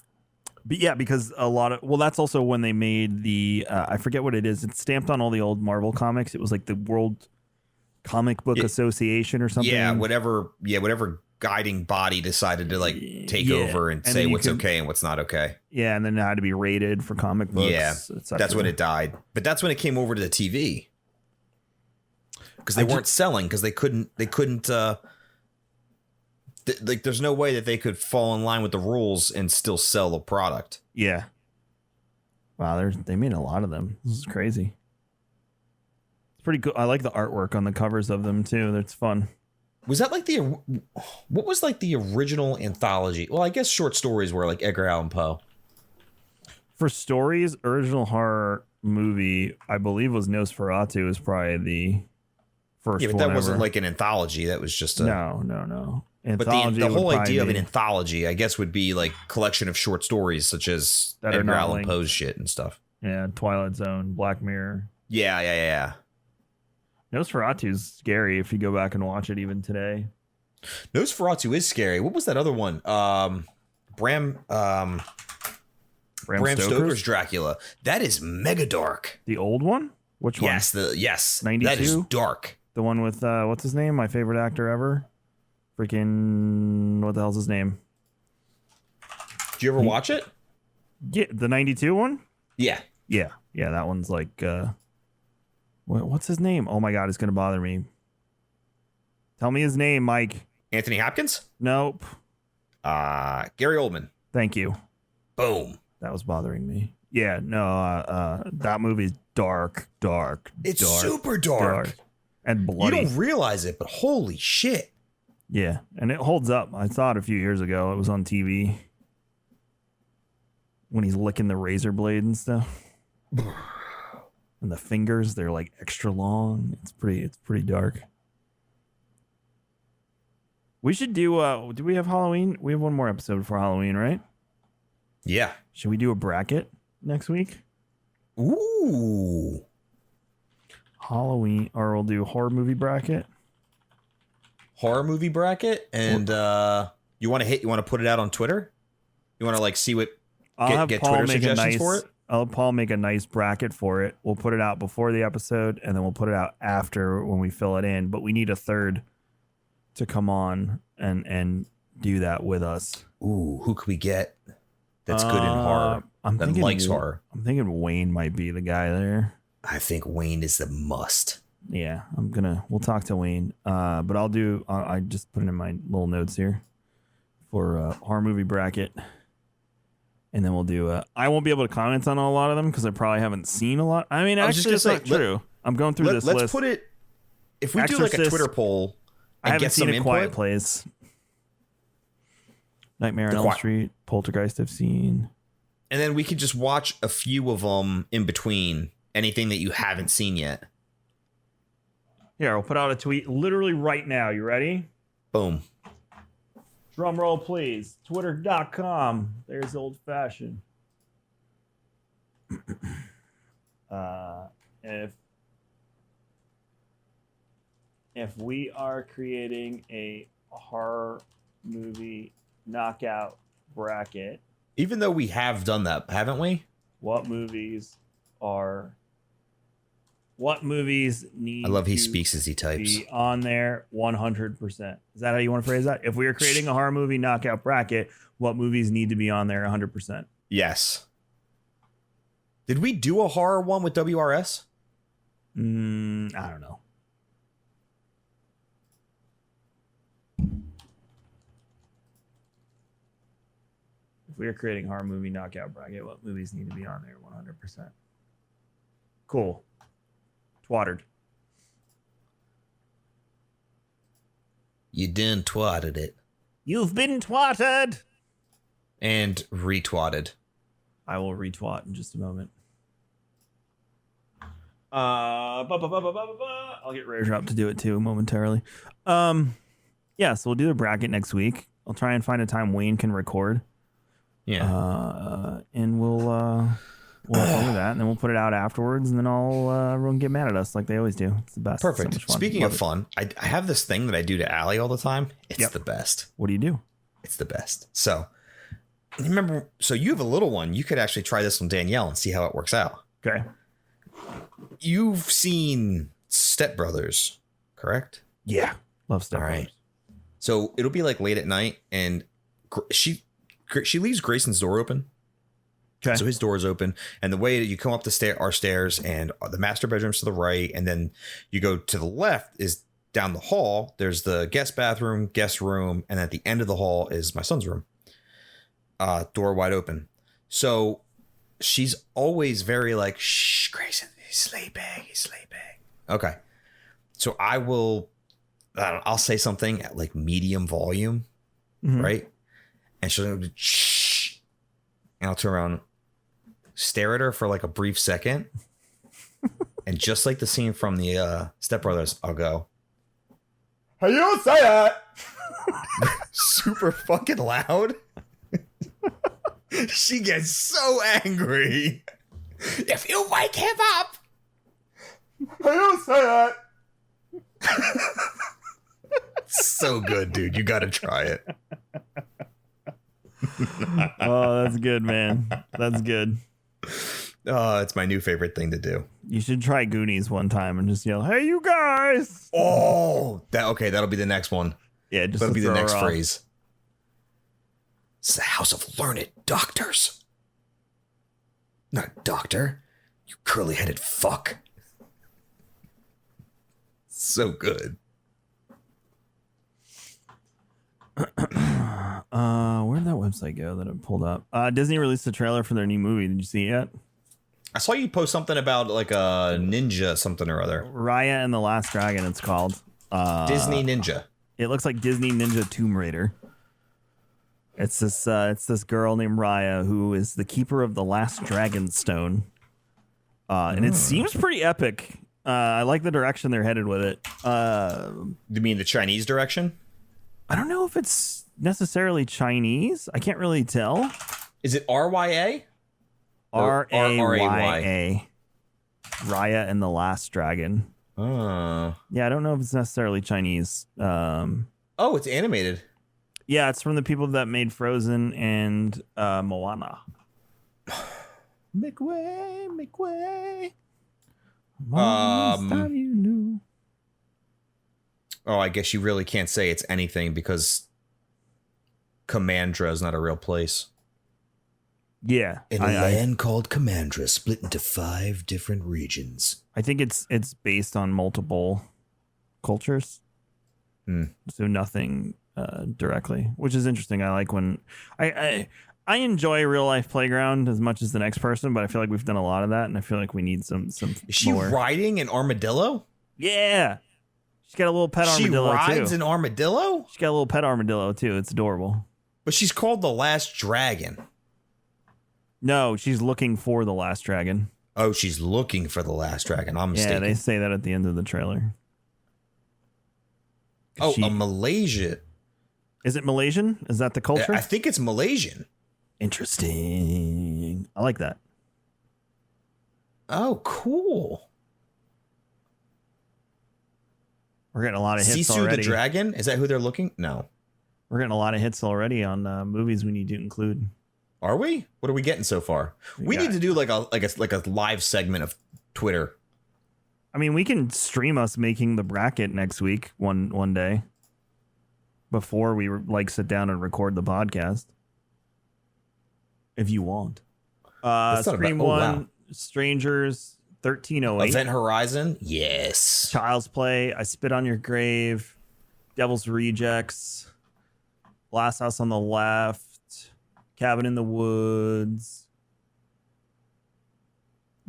But yeah, because that's also when they made the I forget what it is. It's stamped on all the old Marvel comics. It was like the World Comic Book Association or something. Yeah, whatever guiding body decided to take over and say what's okay and what's not okay. Yeah, and then it had to be rated for comic books. Yeah, that's when it died. But that's when it came over to the TV. Because they weren't selling, because they couldn't there's no way that they could fall in line with the rules and still sell the product. Yeah. Wow, they made a lot of them. This is crazy. It's pretty cool. I like the artwork on the covers of them too. That's fun. Was that what was the original anthology? Well, I guess short stories were like Edgar Allan Poe. For stories, original horror movie, I believe was Nosferatu is probably the first one. Yeah, but that wasn't like an anthology. That was just a... No. But the whole idea of an anthology, I guess, would be like collection of short stories, such as Edgar Allan Poe's shit and stuff. Yeah, Twilight Zone, Black Mirror. Yeah. Nosferatu's scary if you go back and watch it even today. Nosferatu is scary. What was that other one? Bram Stoker's Dracula. That is mega dark. The old one? Which one? Yes. 92? That is dark. The one with what's his name? My favorite actor ever. Freaking what the hell's his name? Did you ever watch it? Yeah, the 92 one? Yeah. That one's like what's his name? Oh my god, it's gonna bother me. Tell me his name, Mike. Anthony Hopkins? Nope. Gary Oldman. Thank you. Boom. That was bothering me. Yeah, no, that movie's dark. It's super dark. And bloody. You don't realize it, but holy shit. Yeah, and it holds up. I saw it a few years ago. It was on TV. When he's licking the razor blade and stuff. And the fingers, they're like extra long. It's pretty dark. We should do we have Halloween? We have one more episode before Halloween, right? Yeah. Should we do a bracket next week? Ooh. Halloween, or we'll do horror movie bracket. Horror movie bracket, and you want to put it out on Twitter? You want to see what get Twitter suggestions for it? I'll have Paul make a nice bracket for it. We'll put it out before the episode, and then we'll put it out after when we fill it in. But we need a third to come on and do that with us. Ooh, who could we get that's good in horror? That likes horror. I'm thinking Wayne might be the guy there. I think Wayne is the must. Yeah, we'll talk to Wayne. But I just put it in my little notes here for horror movie bracket. And then we'll do I won't be able to comment on a lot of them because I probably haven't seen a lot. I mean, actually, that's not true. I'm going through this list. Let's put it if we do like a Twitter poll and get some input. Quiet Place. Nightmare on Elm Street, Poltergeist I've seen. And then we could just watch a few of them in between. Anything that you haven't seen yet. Here, I'll put out a tweet literally right now. You ready? Boom. Drum roll, please. Twitter.com. There's old fashioned. If we are creating a horror movie knockout bracket, even though we have done that, haven't we? What movies need? I love he speaks as he types. Be on there 100%. Is that how you want to phrase that? If we are creating a horror movie knockout bracket, what movies need to be on there 100%? Yes. Did we do a horror one with WRS? I don't know. If we are creating a horror movie knockout bracket, what movies need to be on there 100%? Cool. Twattered. You done twatted it. You've been twatted. And retwatted. I will retwat in just a moment. I'll get Razor up to do it too momentarily. Yeah, so we'll do the bracket next week. I'll try and find a time Wayne can record. Yeah. And we'll have fun with that, and then we'll put it out afterwards, and then everyone get mad at us like they always do. It's the best. Perfect. So Speaking of fun, I have this thing that I do to Allie all the time. It's the best. What do you do? It's the best. So remember, so you have a little one. You could actually try this on Danielle and see how it works out. Okay. You've seen Step Brothers, correct? Yeah. Love Step Brothers. All right. So it'll be like late at night, and she leaves Grayson's door open. Okay. So his door is open, and the way that you come up our stairs, and the master bedroom's to the right, and then you go to the left is down the hall. There's the guest bathroom, guest room, and at the end of the hall is my son's room. Door wide open. So she's always very like, shh, Grayson, he's sleeping. Okay. So I'll say something at like medium volume, right? And she'll go, shh. And I'll turn around, stare at her for like a brief second. And just like the scene from the Step Brothers, I'll go, how you say that? Super fucking loud. She gets so angry. If you wake him up, how you say that? So good, dude. You got to try it. Oh, that's good, man. That's good. Oh, it's my new favorite thing to do. You should try Goonies one time and just yell, hey, you guys. Oh, that'll be the next one. Yeah, just that'll be the next phrase. It's the house of learned doctors. Not a doctor, you curly-headed fuck. So good. Where'd that website go that I pulled up? Disney released a trailer for their new movie. Did you see it yet? I saw you post something about like a ninja something or other. Raya and the Last Dragon, it's called. Disney Ninja. It looks like Disney Ninja Tomb Raider. It's this girl named Raya who is the keeper of the last dragon stone. And it seems pretty epic. I like the direction they're headed with it. You mean the Chinese direction? I don't know if it's necessarily Chinese. I can't really tell. Is it RYA? RAYA. Raya and the Last Dragon. Yeah, I don't know if it's necessarily Chinese. It's animated. Yeah, it's from the people that made Frozen and Moana. Make way, make way. Time you knew. Oh, I guess you really can't say it's anything because Commandra is not a real place. Yeah. In a land called Commandra, split into 5 different regions. I think it's based on multiple cultures. So nothing directly, which is interesting. I like when I enjoy Real Life Playground as much as the next person, but I feel like we've done a lot of that, and I feel like we need some Is she more. riding an armadillo? Yeah. She's got a little pet armadillo too. She rides an armadillo? She's got a little pet armadillo too. It's adorable. But she's called the Last Dragon. No, she's looking for the last dragon. Oh, she's looking for the last dragon. I'm mistaken. Yeah, they say that at the end of the trailer. Oh, a Malaysian. Is it Malaysian? Is that the culture? I think it's Malaysian. Interesting. I like that. Oh, cool. We're getting a lot of hits Sisu already. the Dragon? Is that who they're looking? No. We're getting a lot of hits already on movies we need to include. Are we? What are we getting so far? We need to do like a live segment of Twitter. I mean, we can stream us making the bracket next week one day before we like sit down and record the podcast. If you want. Scream 1, wow. Strangers, 1308. Event Horizon? Yes. Child's Play, I Spit on Your Grave, Devil's Rejects, Last House on the Left, Cabin in the Woods,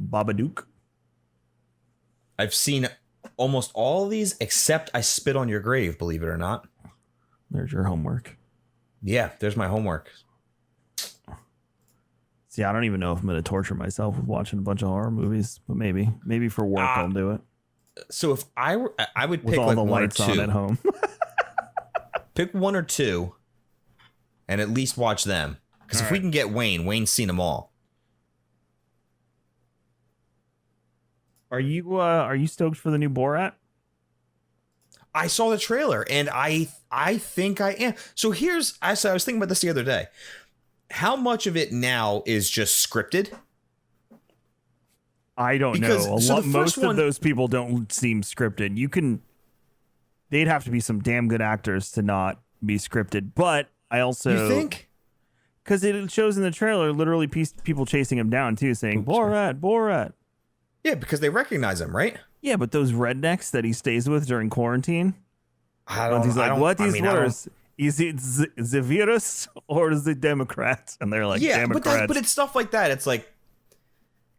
Babadook. I've seen almost all of these except I Spit on Your Grave, believe it or not. There's your homework. Yeah, there's my homework. See, I don't even know if I'm going to torture myself with watching a bunch of horror movies, but maybe for work I'll do it. So if I would pick with all like the one lights or two on at home. Pick one or two, and at least watch them. Because if we can get Wayne's seen them all. Are you stoked for the new Borat? I saw the trailer, and I think I am. So I was thinking about this the other day. How much of it now is just scripted? I don't know. Most of those people don't seem scripted. They'd have to be some damn good actors to not be scripted. But I also... You think? Because it shows in the trailer literally people chasing him down too, saying, Borat, Borat. Yeah, because they recognize him, right? Yeah, but those rednecks that he stays with during quarantine... He's like, what is worse? Is it the virus or is it Democrats? And they're like, yeah, Democrats. But it's stuff like that. It's like,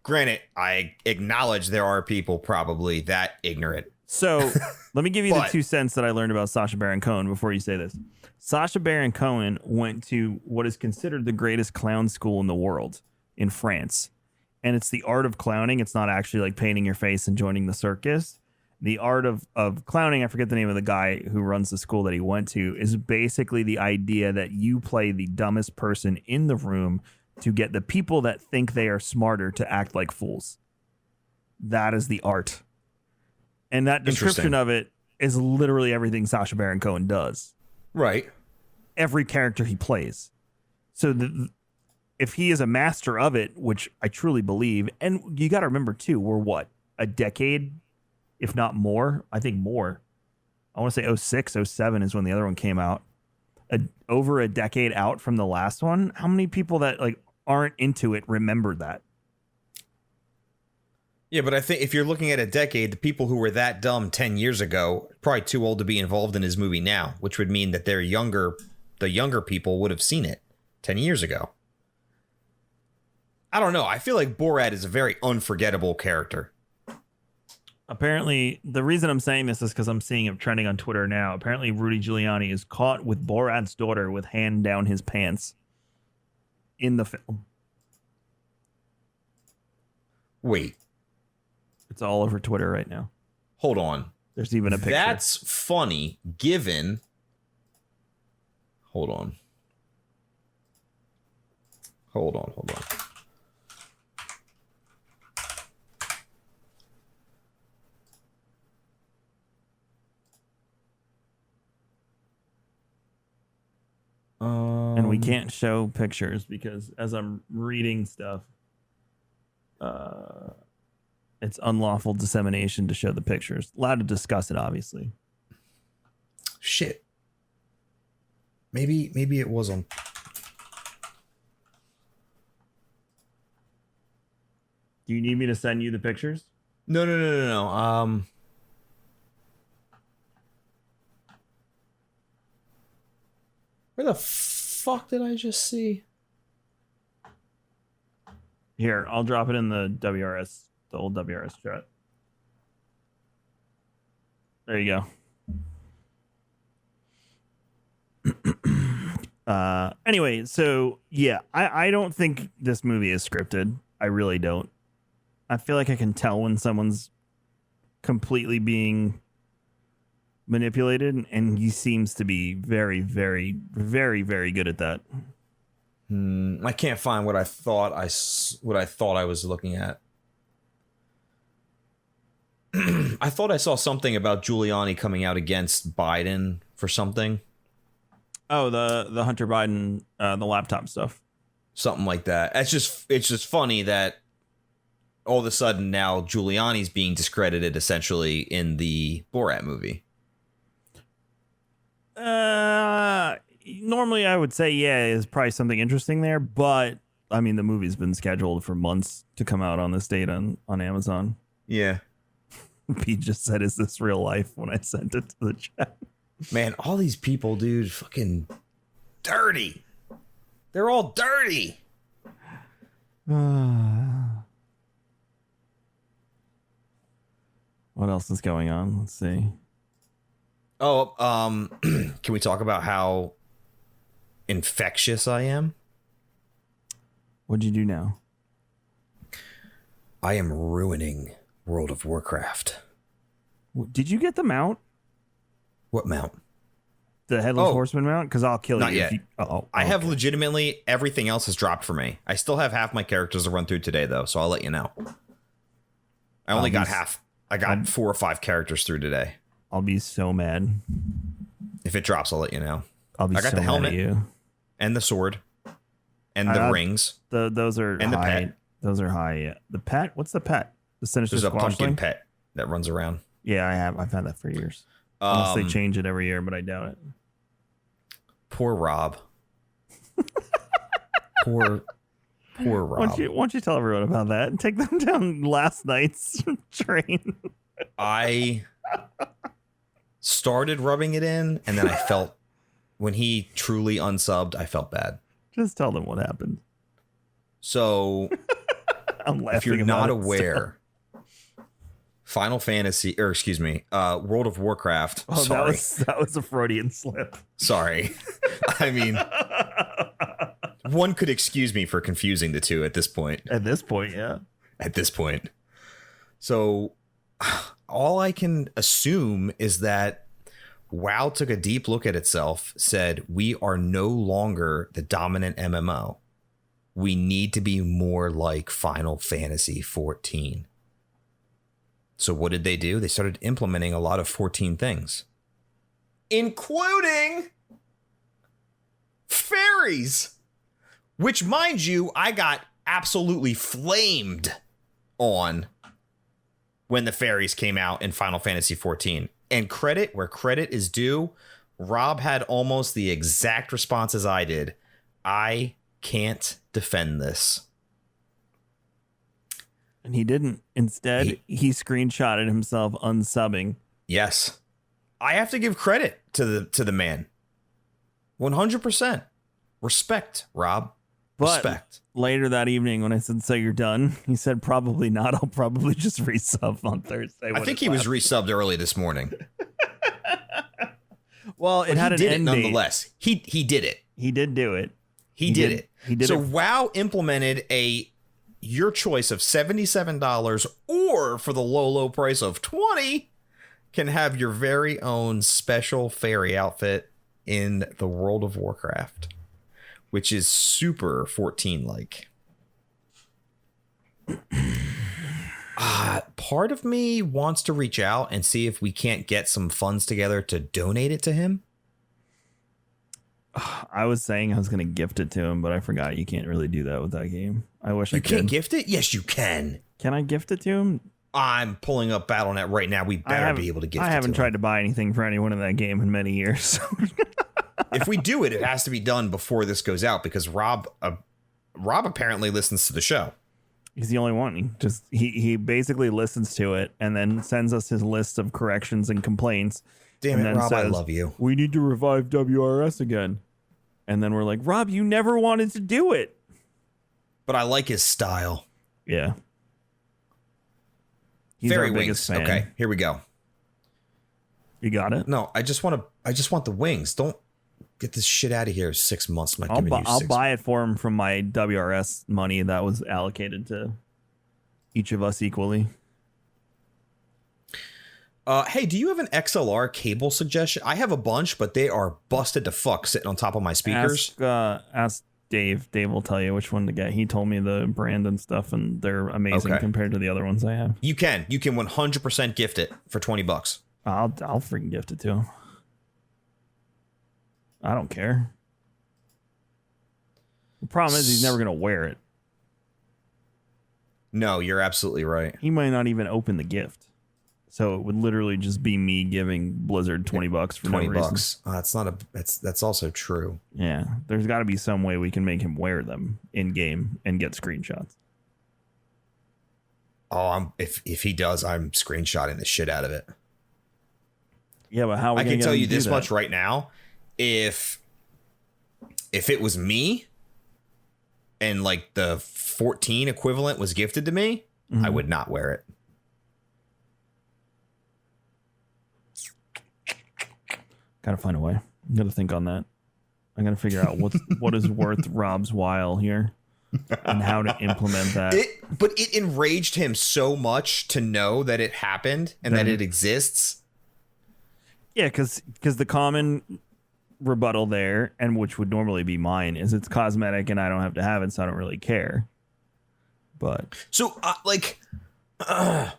granted, I acknowledge there are people probably that ignorant. So let me give you the 2 cents that I learned about Sacha Baron Cohen before you say this. Sacha Baron Cohen went to what is considered the greatest clown school in the world in France. And it's the art of clowning. It's not actually like painting your face and joining the circus. The art of clowning, I forget the name of the guy who runs the school that he went to, is basically the idea that you play the dumbest person in the room to get the people that think they are smarter to act like fools. That is the art. And that description of it is literally everything Sacha Baron Cohen does. Right. Every character he plays. So if he is a master of it, which I truly believe, and you got to remember too, we're a decade, if not more, I think more. I want to say 06, 07 is when the other one came out. Over a decade out from the last one. How many people that like aren't into it remember that? Yeah, but I think if you're looking at a decade, the people who were that dumb 10 years ago are probably too old to be involved in his movie now, which would mean that the younger people would have seen it 10 years ago. I don't know. I feel like Borat is a very unforgettable character. Apparently, the reason I'm saying this is because I'm seeing it trending on Twitter now. Apparently, Rudy Giuliani is caught with Borat's daughter with hand down his pants in the film. Wait. It's all over Twitter right now. Hold on. There's even a picture. That's funny, given... Hold on. And we can't show pictures because as I'm reading stuff, it's unlawful dissemination to show the pictures. Allowed to discuss it, obviously. Shit. Maybe it was on. Do you need me to send you the pictures? No. Where the fuck did I just see? Here, I'll drop it in the WRS, the old WRS chat. There you go. Anyway, so yeah, I don't think this movie is scripted. I really don't. I feel like I can tell when someone's completely being manipulated, and he seems to be very, very, very, very good at that. I can't find what I thought I was looking at. I thought I saw something about Giuliani coming out against Biden for something. Oh, the Hunter Biden, the laptop stuff. Something like that. It's just funny that all of a sudden now Giuliani's being discredited essentially in the Borat movie. Normally I would say, yeah, there's probably something interesting there, but I mean, the movie's been scheduled for months to come out on this date on Amazon. Yeah. Pete just said, "Is this real life?" when I sent it to the chat. Man, all these people, dude, fucking dirty. They're all dirty. What else is going on? Let's see. Oh, can we talk about how infectious I am? What'd you do now? I am ruining World of Warcraft. Did you get the mount? What mount? The Headless Horseman mount? Because I'll kill Not you. Yet. I have legitimately everything else has dropped for me. I still have half my characters to run through today, though, so I'll let you know. I only got half. I got 4 or 5 characters through today. I'll be so mad. If it drops, I'll let you know. I got the helmet and the sword and the rings. Those are and high. The pet. Those are high. Yeah. The pet? What's the pet? The Sinister There's a pumpkin thing? pet that runs around. Yeah, I have. I've had that for years. Unless they change it every year, but I doubt it. Poor Rob. Poor Rob. Why don't you tell everyone about that and take them down last night's train? I started rubbing it in, and then I felt, when he truly unsubbed, I felt bad. Just tell them what happened. So, I'm laughing. If you're not aware, Final Fantasy, or excuse me, World of Warcraft. Oh, sorry. That was a Freudian slip. Sorry. I mean, one could excuse me for confusing the two at this point. At this point, yeah. At this point. So, all I can assume is that WoW took a deep look at itself, said, we are no longer the dominant MMO. We need to be more like Final Fantasy 14. So what did they do? They started implementing a lot of 14 things, including fairies, which, mind you, I got absolutely flamed on when the fairies came out in Final Fantasy 14. And credit where credit is due, Rob had almost the exact response as I did. I can't defend this. And he didn't. Instead, he screenshotted himself unsubbing. Yes. I have to give credit to the man. 100%. Respect, Rob. But respect. Later that evening when I said, "So you're done?" he said, "Probably not. I'll probably just resub on Thursday." I think he was resubbed early this morning. Well, it had an end date. Nonetheless. He did it. He did do it. He did it. He did it. So WoW implemented your choice of $77 or for the low price of $20 can have your very own special fairy outfit in the World of Warcraft, which is super 14-like. Part of me wants to reach out and see if we can't get some funds together to donate it to him. I was saying I was going to gift it to him, but I forgot you can't really do that with that game. I wish I could. You can't gift it? Yes, you can. Can I gift it to him? I'm pulling up Battle.net right now. We better be able to gift it to him. I haven't tried to buy anything for anyone in that game in many years. If we do it, it has to be done before this goes out because Rob apparently listens to the show. He's the only one. He basically listens to it and then sends us his list of corrections and complaints. Damn it, Rob, I love you. We need to revive WRS again. And then we're like, Rob, you never wanted to do it. But I like his style. Yeah. He's Fairy our wings. biggest fan. Okay, here we go. You got it? No, I just want the wings. Don't get this shit out of here. 6 months. I'll buy it for him from my WRS money that was allocated to each of us equally. Hey, do you have an XLR cable suggestion? I have a bunch, but they are busted to fuck sitting on top of my speakers. Ask Dave. Dave will tell you which one to get. He told me the brand and stuff, and they're amazing compared to the other ones I have. You can 100% gift it for $20. I'll freaking gift it to him. I don't care. The problem is he's never going to wear it. No, you're absolutely right. He might not even open the gift. So it would literally just be me giving Blizzard $20 for no reason. That's also true. Yeah, there's got to be some way we can make him wear them in game and get screenshots. Oh, if he does, I'm screenshotting the shit out of it. Yeah, but how? I can tell you this much right now: if it was me, and like the 14 equivalent was gifted to me, I would not wear it. Gotta find a way. I'm gonna think on that. I'm gonna figure out what is worth Rob's while here and how to implement that. But it enraged him so much to know that it happened and that it exists. Yeah, because the common rebuttal there, and which would normally be mine, is it's cosmetic and I don't have to have it, so I don't really care. But so the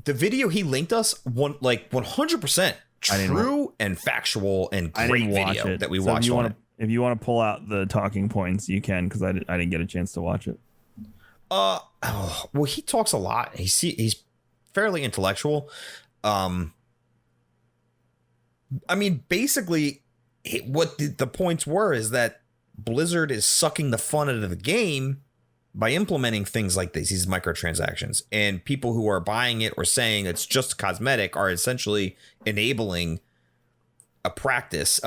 video he linked us 100%. True and factual and great video that we watched on it. If you want to pull out the talking points, you can, because I didn't get a chance to watch it. Well, he talks a lot. He's fairly intellectual. I mean, basically, what the points were is that Blizzard is sucking the fun out of the game by implementing things like these microtransactions, and people who are buying it or saying it's just cosmetic are essentially enabling a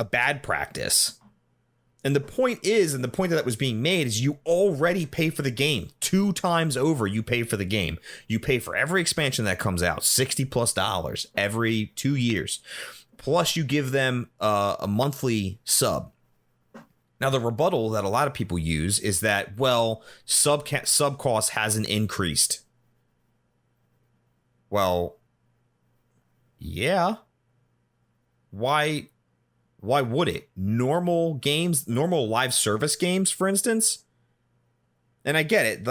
bad practice. And the point that was being made is you already pay for the game 2 times over. You pay for the game. You pay for every expansion that comes out, $60+ every 2 years. Plus you give them a monthly sub. Now, the rebuttal that a lot of people use is that, well, sub cost hasn't increased. Well, yeah. Why would it? Normal games, normal live service games, for instance. And I get it.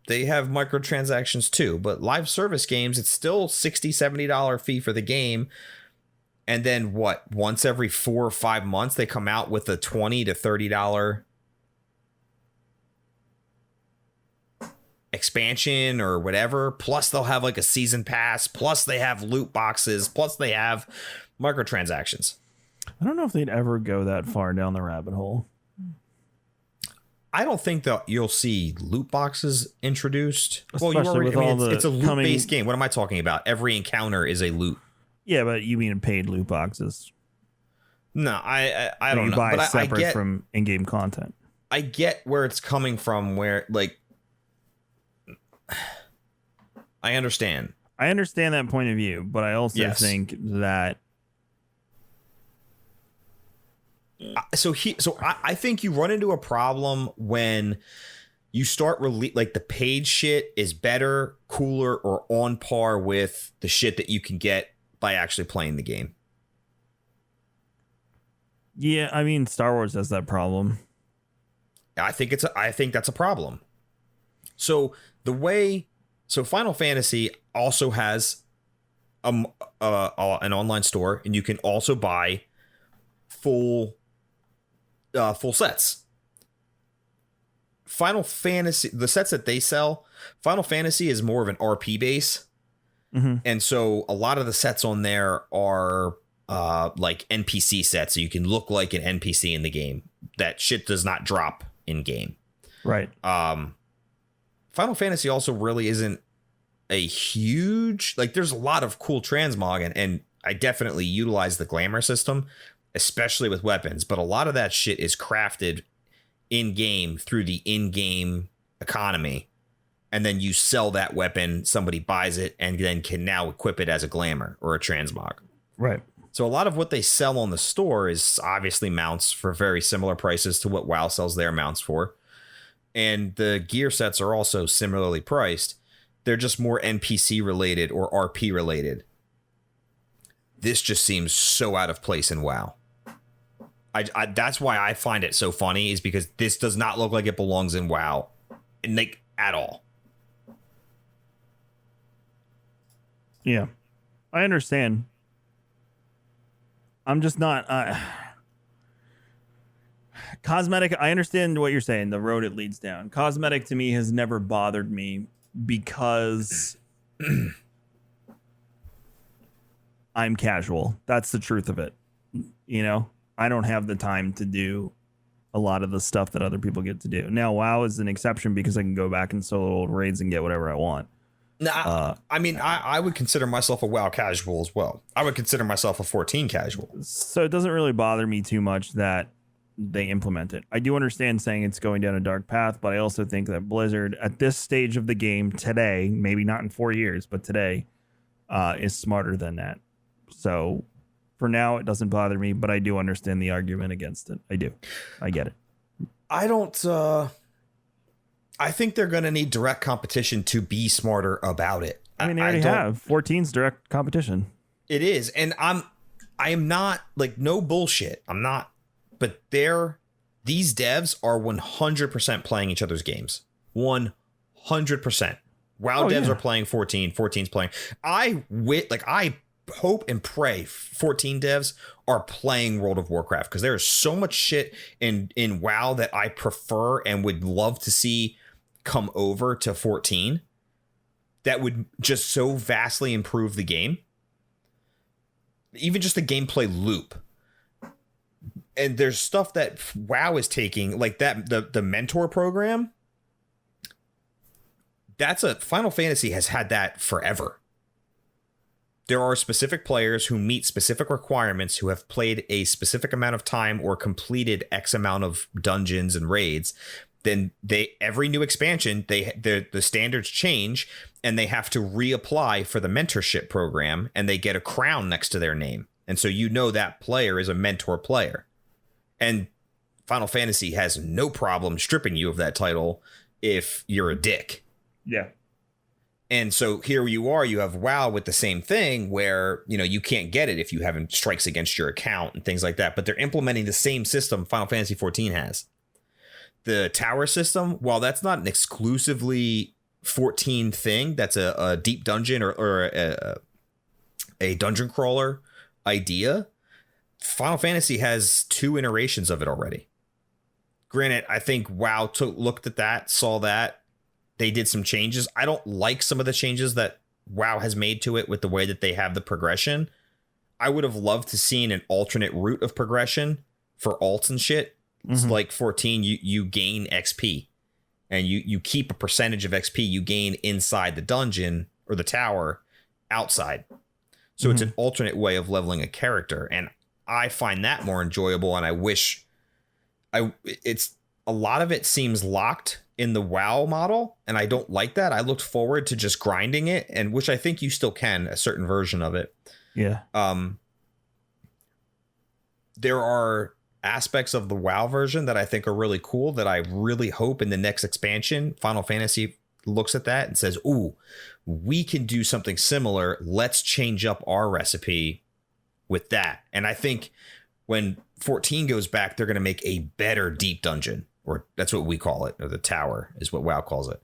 They have microtransactions too, but live service games, it's still $60, $70 fee for the game. And then once every 4 or 5 months, they come out with a $20 to $30 expansion or whatever. Plus they'll have like a season pass. Plus they have loot boxes. Plus they have microtransactions. I don't know if they'd ever go that far down the rabbit hole. I don't think that you'll see loot boxes introduced. Especially it's a loot-based game. What am I talking about? Every encounter is a loot. Yeah, but you mean paid loot boxes? No, I don't know. You buy separate from in-game content. I get where it's coming from. Where I understand. I understand that point of view, but I also think that. I think you run into a problem when you start the paid shit is better, cooler, or on par with the shit that you can get by actually playing the game. Yeah, I mean, Star Wars has that problem. I think that's a problem. So Final Fantasy also has an online store, and you can also buy full sets. Final Fantasy, the sets that they sell, Final Fantasy is more of an RP base. Mm-hmm. And so a lot of the sets on there are like NPC sets. So you can look like an NPC in the game. That shit does not drop in game. Right. Final Fantasy also really isn't a huge, there's a lot of cool transmog and I definitely utilize the glamour system, especially with weapons. But a lot of that shit is crafted in game through the in-game economy. And then you sell that weapon, somebody buys it, and then can now equip it as a glamour or a transmog. Right. So a lot of what they sell on the store is obviously mounts for very similar prices to what WoW sells their mounts for. And the gear sets are also similarly priced. They're just more NPC related or RP related. This just seems so out of place in WoW. I that's why I find it so funny, is because this does not look like it belongs in WoW, like, at all. Yeah, I understand. I'm just not cosmetic. I understand what you're saying. The road it leads down. Cosmetic to me has never bothered me because I'm casual. That's the truth of it. You know, I don't have the time to do a lot of the stuff that other people get to do. Now, WoW is an exception because I can go back and solo old raids and get whatever I want. Nah, I mean, I would consider myself a WoW casual as well. I would consider myself a 14 casual. So it doesn't really bother me too much that they implement it. I do understand saying it's going down a dark path, but I also think that Blizzard at this stage of the game today, maybe not in 4 years, but today, is smarter than that. So for now, it doesn't bother me, but I do understand the argument against it. I do. I get it. I don't... I think they're going to need direct competition to be smarter about it. I mean, they already have 14's direct competition. It is. And I am not, like, no bullshit. I'm not. But these devs are 100% playing each other's games. 100%. WoW devs are playing 14. 14's playing. I hope and pray 14 devs are playing World of Warcraft, because there is so much shit in WoW that I prefer and would love to see come over to 14 that would just so vastly improve the game. Even just the gameplay loop. And there's stuff that WoW is taking, like that, the mentor program. Final Fantasy has had that forever. There are specific players who meet specific requirements, who have played a specific amount of time or completed X amount of dungeons and raids. Then every new expansion, the standards change, and they have to reapply for the mentorship program, and they get a crown next to their name. And so that player is a mentor player. And Final Fantasy has no problem stripping you of that title if you're a dick. Yeah. And so here you have WoW with the same thing, where, you can't get it if you haven't strikes against your account and things like that. But they're implementing the same system Final Fantasy 14 has. The tower system, while that's not an exclusively 14 thing, that's a deep dungeon or a dungeon crawler idea. Final Fantasy has 2 iterations of it already. Granted, I think WoW looked at that, saw that. They did some changes. I don't like some of the changes that WoW has made to it with the way that they have the progression. I would have loved to seen an alternate route of progression for alts and shit. It's like 14, you gain XP, and you keep a percentage of XP you gain inside the dungeon or the tower outside. So it's an alternate way of leveling a character, and I find that more enjoyable. And I wish it's a lot of it seems locked in the WoW model, and I don't like that. I looked forward to just grinding it, and which I think you still can, a certain version of it. Yeah. There are aspects of the WoW version that I think are really cool, that I really hope in the next expansion, Final Fantasy looks at that and says, ooh, we can do something similar. Let's change up our recipe with that. And I think when 14 goes back, they're going to make a better deep dungeon, or that's what we call it, or the tower is what WoW calls it.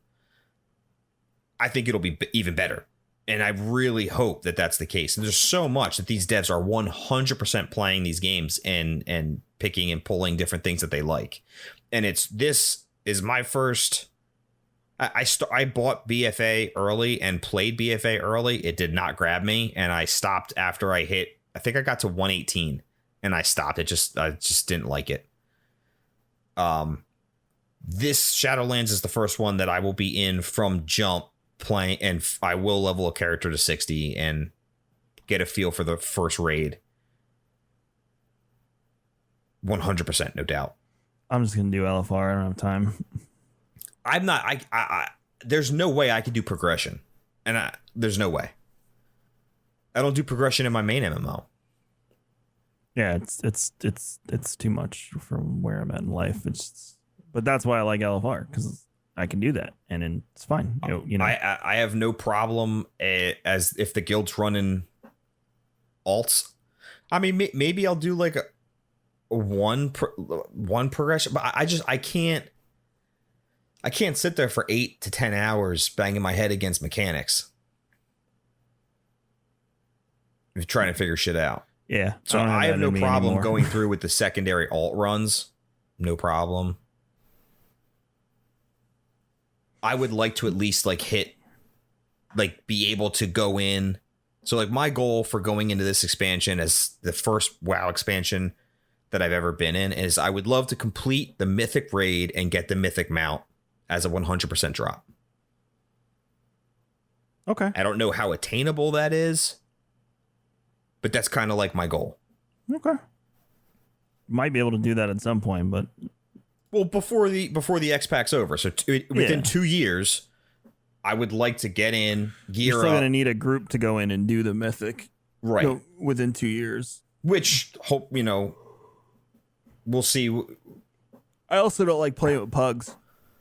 I think it'll be even better. And I really hope that that's the case. And there's so much that these devs are 100% playing these games and picking and pulling different things that they like. And this is my first. I bought BFA early and played BFA early. It did not grab me, and I stopped after I think I got to 118, and I stopped. I just didn't like it. This Shadowlands is the first one that I will be in from jump playing, and I will level a character to 60 and get a feel for the first raid. 100%, no doubt. I'm just gonna do LFR. I don't have time. I'm not. I there's no way I could do progression, and there's no way. I don't do progression in my main MMO. Yeah, it's too much from where I'm at in life. But that's why I like LFR, because I can do that, and it's fine. You know. I have no problem as if the guild's running alts. I mean, maybe I'll do like one progression, but I can't sit there for 8 to 10 hours banging my head against mechanics, trying to figure shit out. Yeah. So I have no problem going through with the secondary alt runs. No problem. I would like to at least be able to go in. So like my goal for going into this expansion as the first WoW expansion that I've ever been in is I would love to complete the mythic raid and get the mythic mount as a 100% drop. Okay. I don't know how attainable that is, but that's kind of like my goal. Okay. Might be able to do that at some point, but well, before the X-Pack's over. So within 2 years, I would like to get in, gear You're still going to need a group to go in and do the mythic. Right. Within 2 years. Which, we'll see. I also don't like playing with pugs,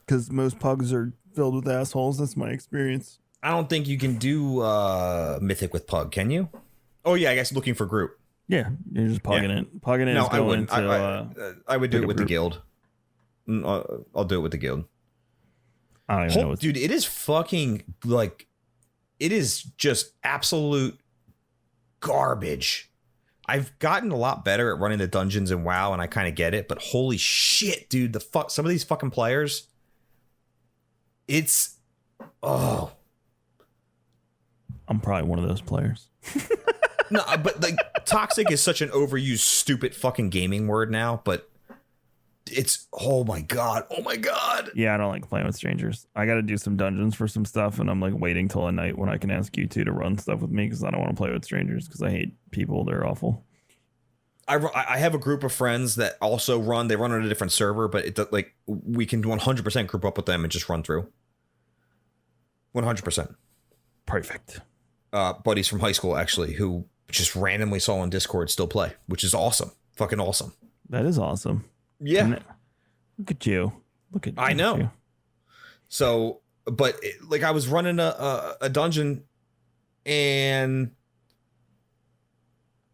because most pugs are filled with assholes. That's my experience. I don't think you can do mythic with pug, can you? Oh, yeah, I guess looking for group. Yeah, you're just pugging it. Pugging it no, is going I would do it with the guild. I'll do it with the guild. I don't even know. Dude, it is fucking it is just absolute garbage. I've gotten a lot better at running the dungeons in WoW, and I kind of get it. But holy shit, dude, some of these fucking players, it's I'm probably one of those players. No, but toxic is such an overused, stupid fucking gaming word now. But it's oh my god. Yeah, I don't like playing with strangers. I got to do some dungeons for some stuff, and I'm waiting till a night when I can ask you two to run stuff with me, because I don't want to play with strangers, because I hate people. They're awful. I have a group of friends that also run. They run on a different server, but we can 100% group up with them and just run through. 100%. Perfect. Buddies from high school, actually, who just randomly saw on Discord still play, which is awesome. Fucking awesome. That is awesome. Yeah. Look at you. I know. You. So, but I was running a dungeon, and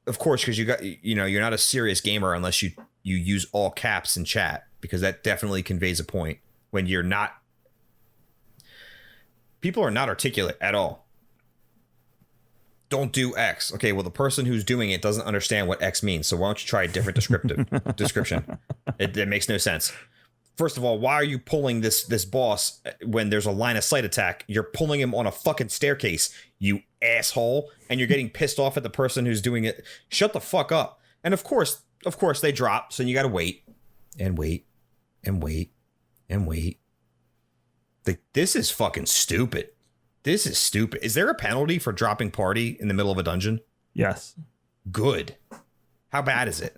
of course, because you're not a serious gamer unless you use all caps in chat, because that definitely conveys a point when you're not. People are not articulate at all. Don't do X. Okay, well, the person who's doing it doesn't understand what X means, so why don't you try a different description? It makes no sense. First of all, why are you pulling this boss when there's a line of sight attack? You're pulling him on a fucking staircase, you asshole, and you're getting pissed off at the person who's doing it. Shut the fuck up. And of course they drop, so you gotta wait and wait and wait and wait. This is fucking stupid. This is stupid. Is there a penalty for dropping party in the middle of a dungeon? Yes. Good. How bad is it?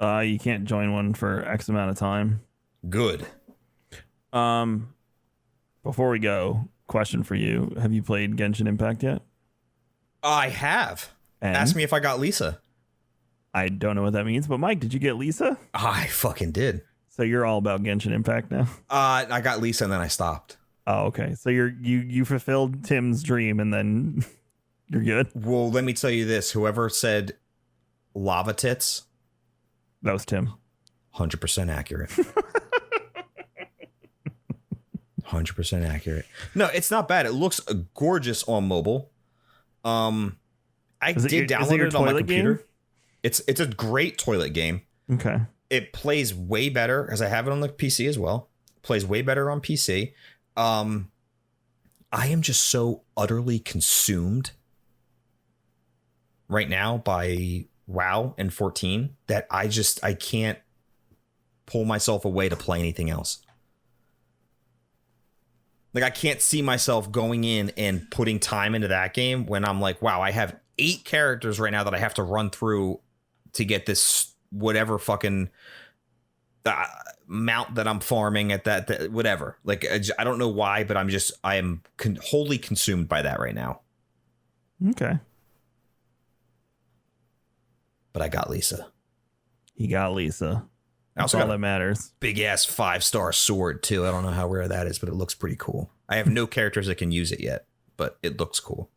You can't join one for X amount of time. Good. Before we go, question for you. Have you played Genshin Impact yet? I have. And ask me if I got Lisa. I don't know what that means, but Mike, did you get Lisa? I fucking did. So you're all about Genshin Impact now? I got Lisa and then I stopped. Oh, okay. So you fulfilled Tim's dream and then you're good? Well, let me tell you this. Whoever said lava tits. That was Tim. 100% accurate. 100% accurate. No, it's not bad. It looks gorgeous on mobile. I did download it on my computer. Game? It's a great toilet game. Okay. It plays way better, as I have it on the PC as well. Plays way better on PC. I am just so utterly consumed right now by WoW and 14 that I can't pull myself away to play anything else. I can't see myself going in and putting time into that game when I'm like, wow, I have 8 characters right now that I have to run through to get this whatever fucking mount that I'm farming at that whatever. I don't know why, but I am wholly consumed by that right now. Okay. But I got Lisa. He got Lisa. That's all that matters. Big ass 5-star sword too. I don't know how rare that is, but it looks pretty cool. I have no characters that can use it yet, but it looks cool.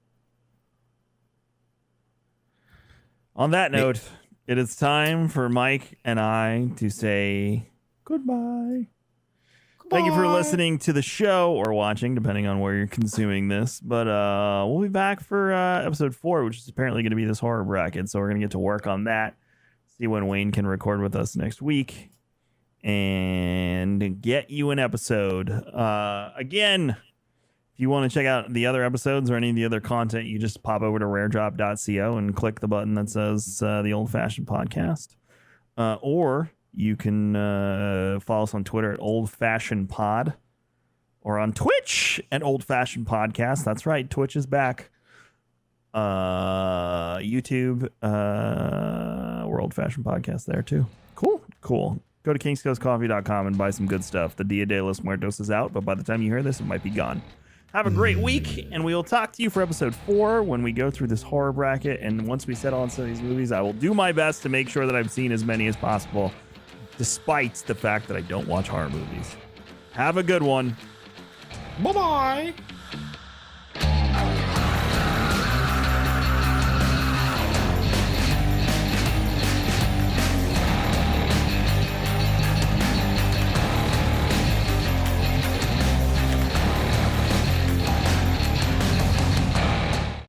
On that note, it is time for Mike and I to say goodbye. Thank you for listening to the show or watching, depending on where you're consuming this. But we'll be back for episode 4, which is apparently going to be this horror bracket. So we're going to get to work on that. See when Wayne can record with us next week and get you an episode. Again, if you want to check out the other episodes or any of the other content, you just pop over to raredrop.co and click the button that says the Old Fashioned Podcast. Or you can follow us on Twitter at Old Fashioned Pod or on Twitch at Old Fashioned Podcast. That's right. Twitch is back. YouTube, we're Old Fashioned Podcast there too. Cool. Go to kingscoastcoffee.com and buy some good stuff. The Dia de los Muertos is out, but by the time you hear this, it might be gone. Have a great week, and we will talk to you for episode 4 when we go through this horror bracket. And once we settle on some of these movies, I will do my best to make sure that I've seen as many as possible, despite the fact that I don't watch horror movies. Have a good one. Bye-bye.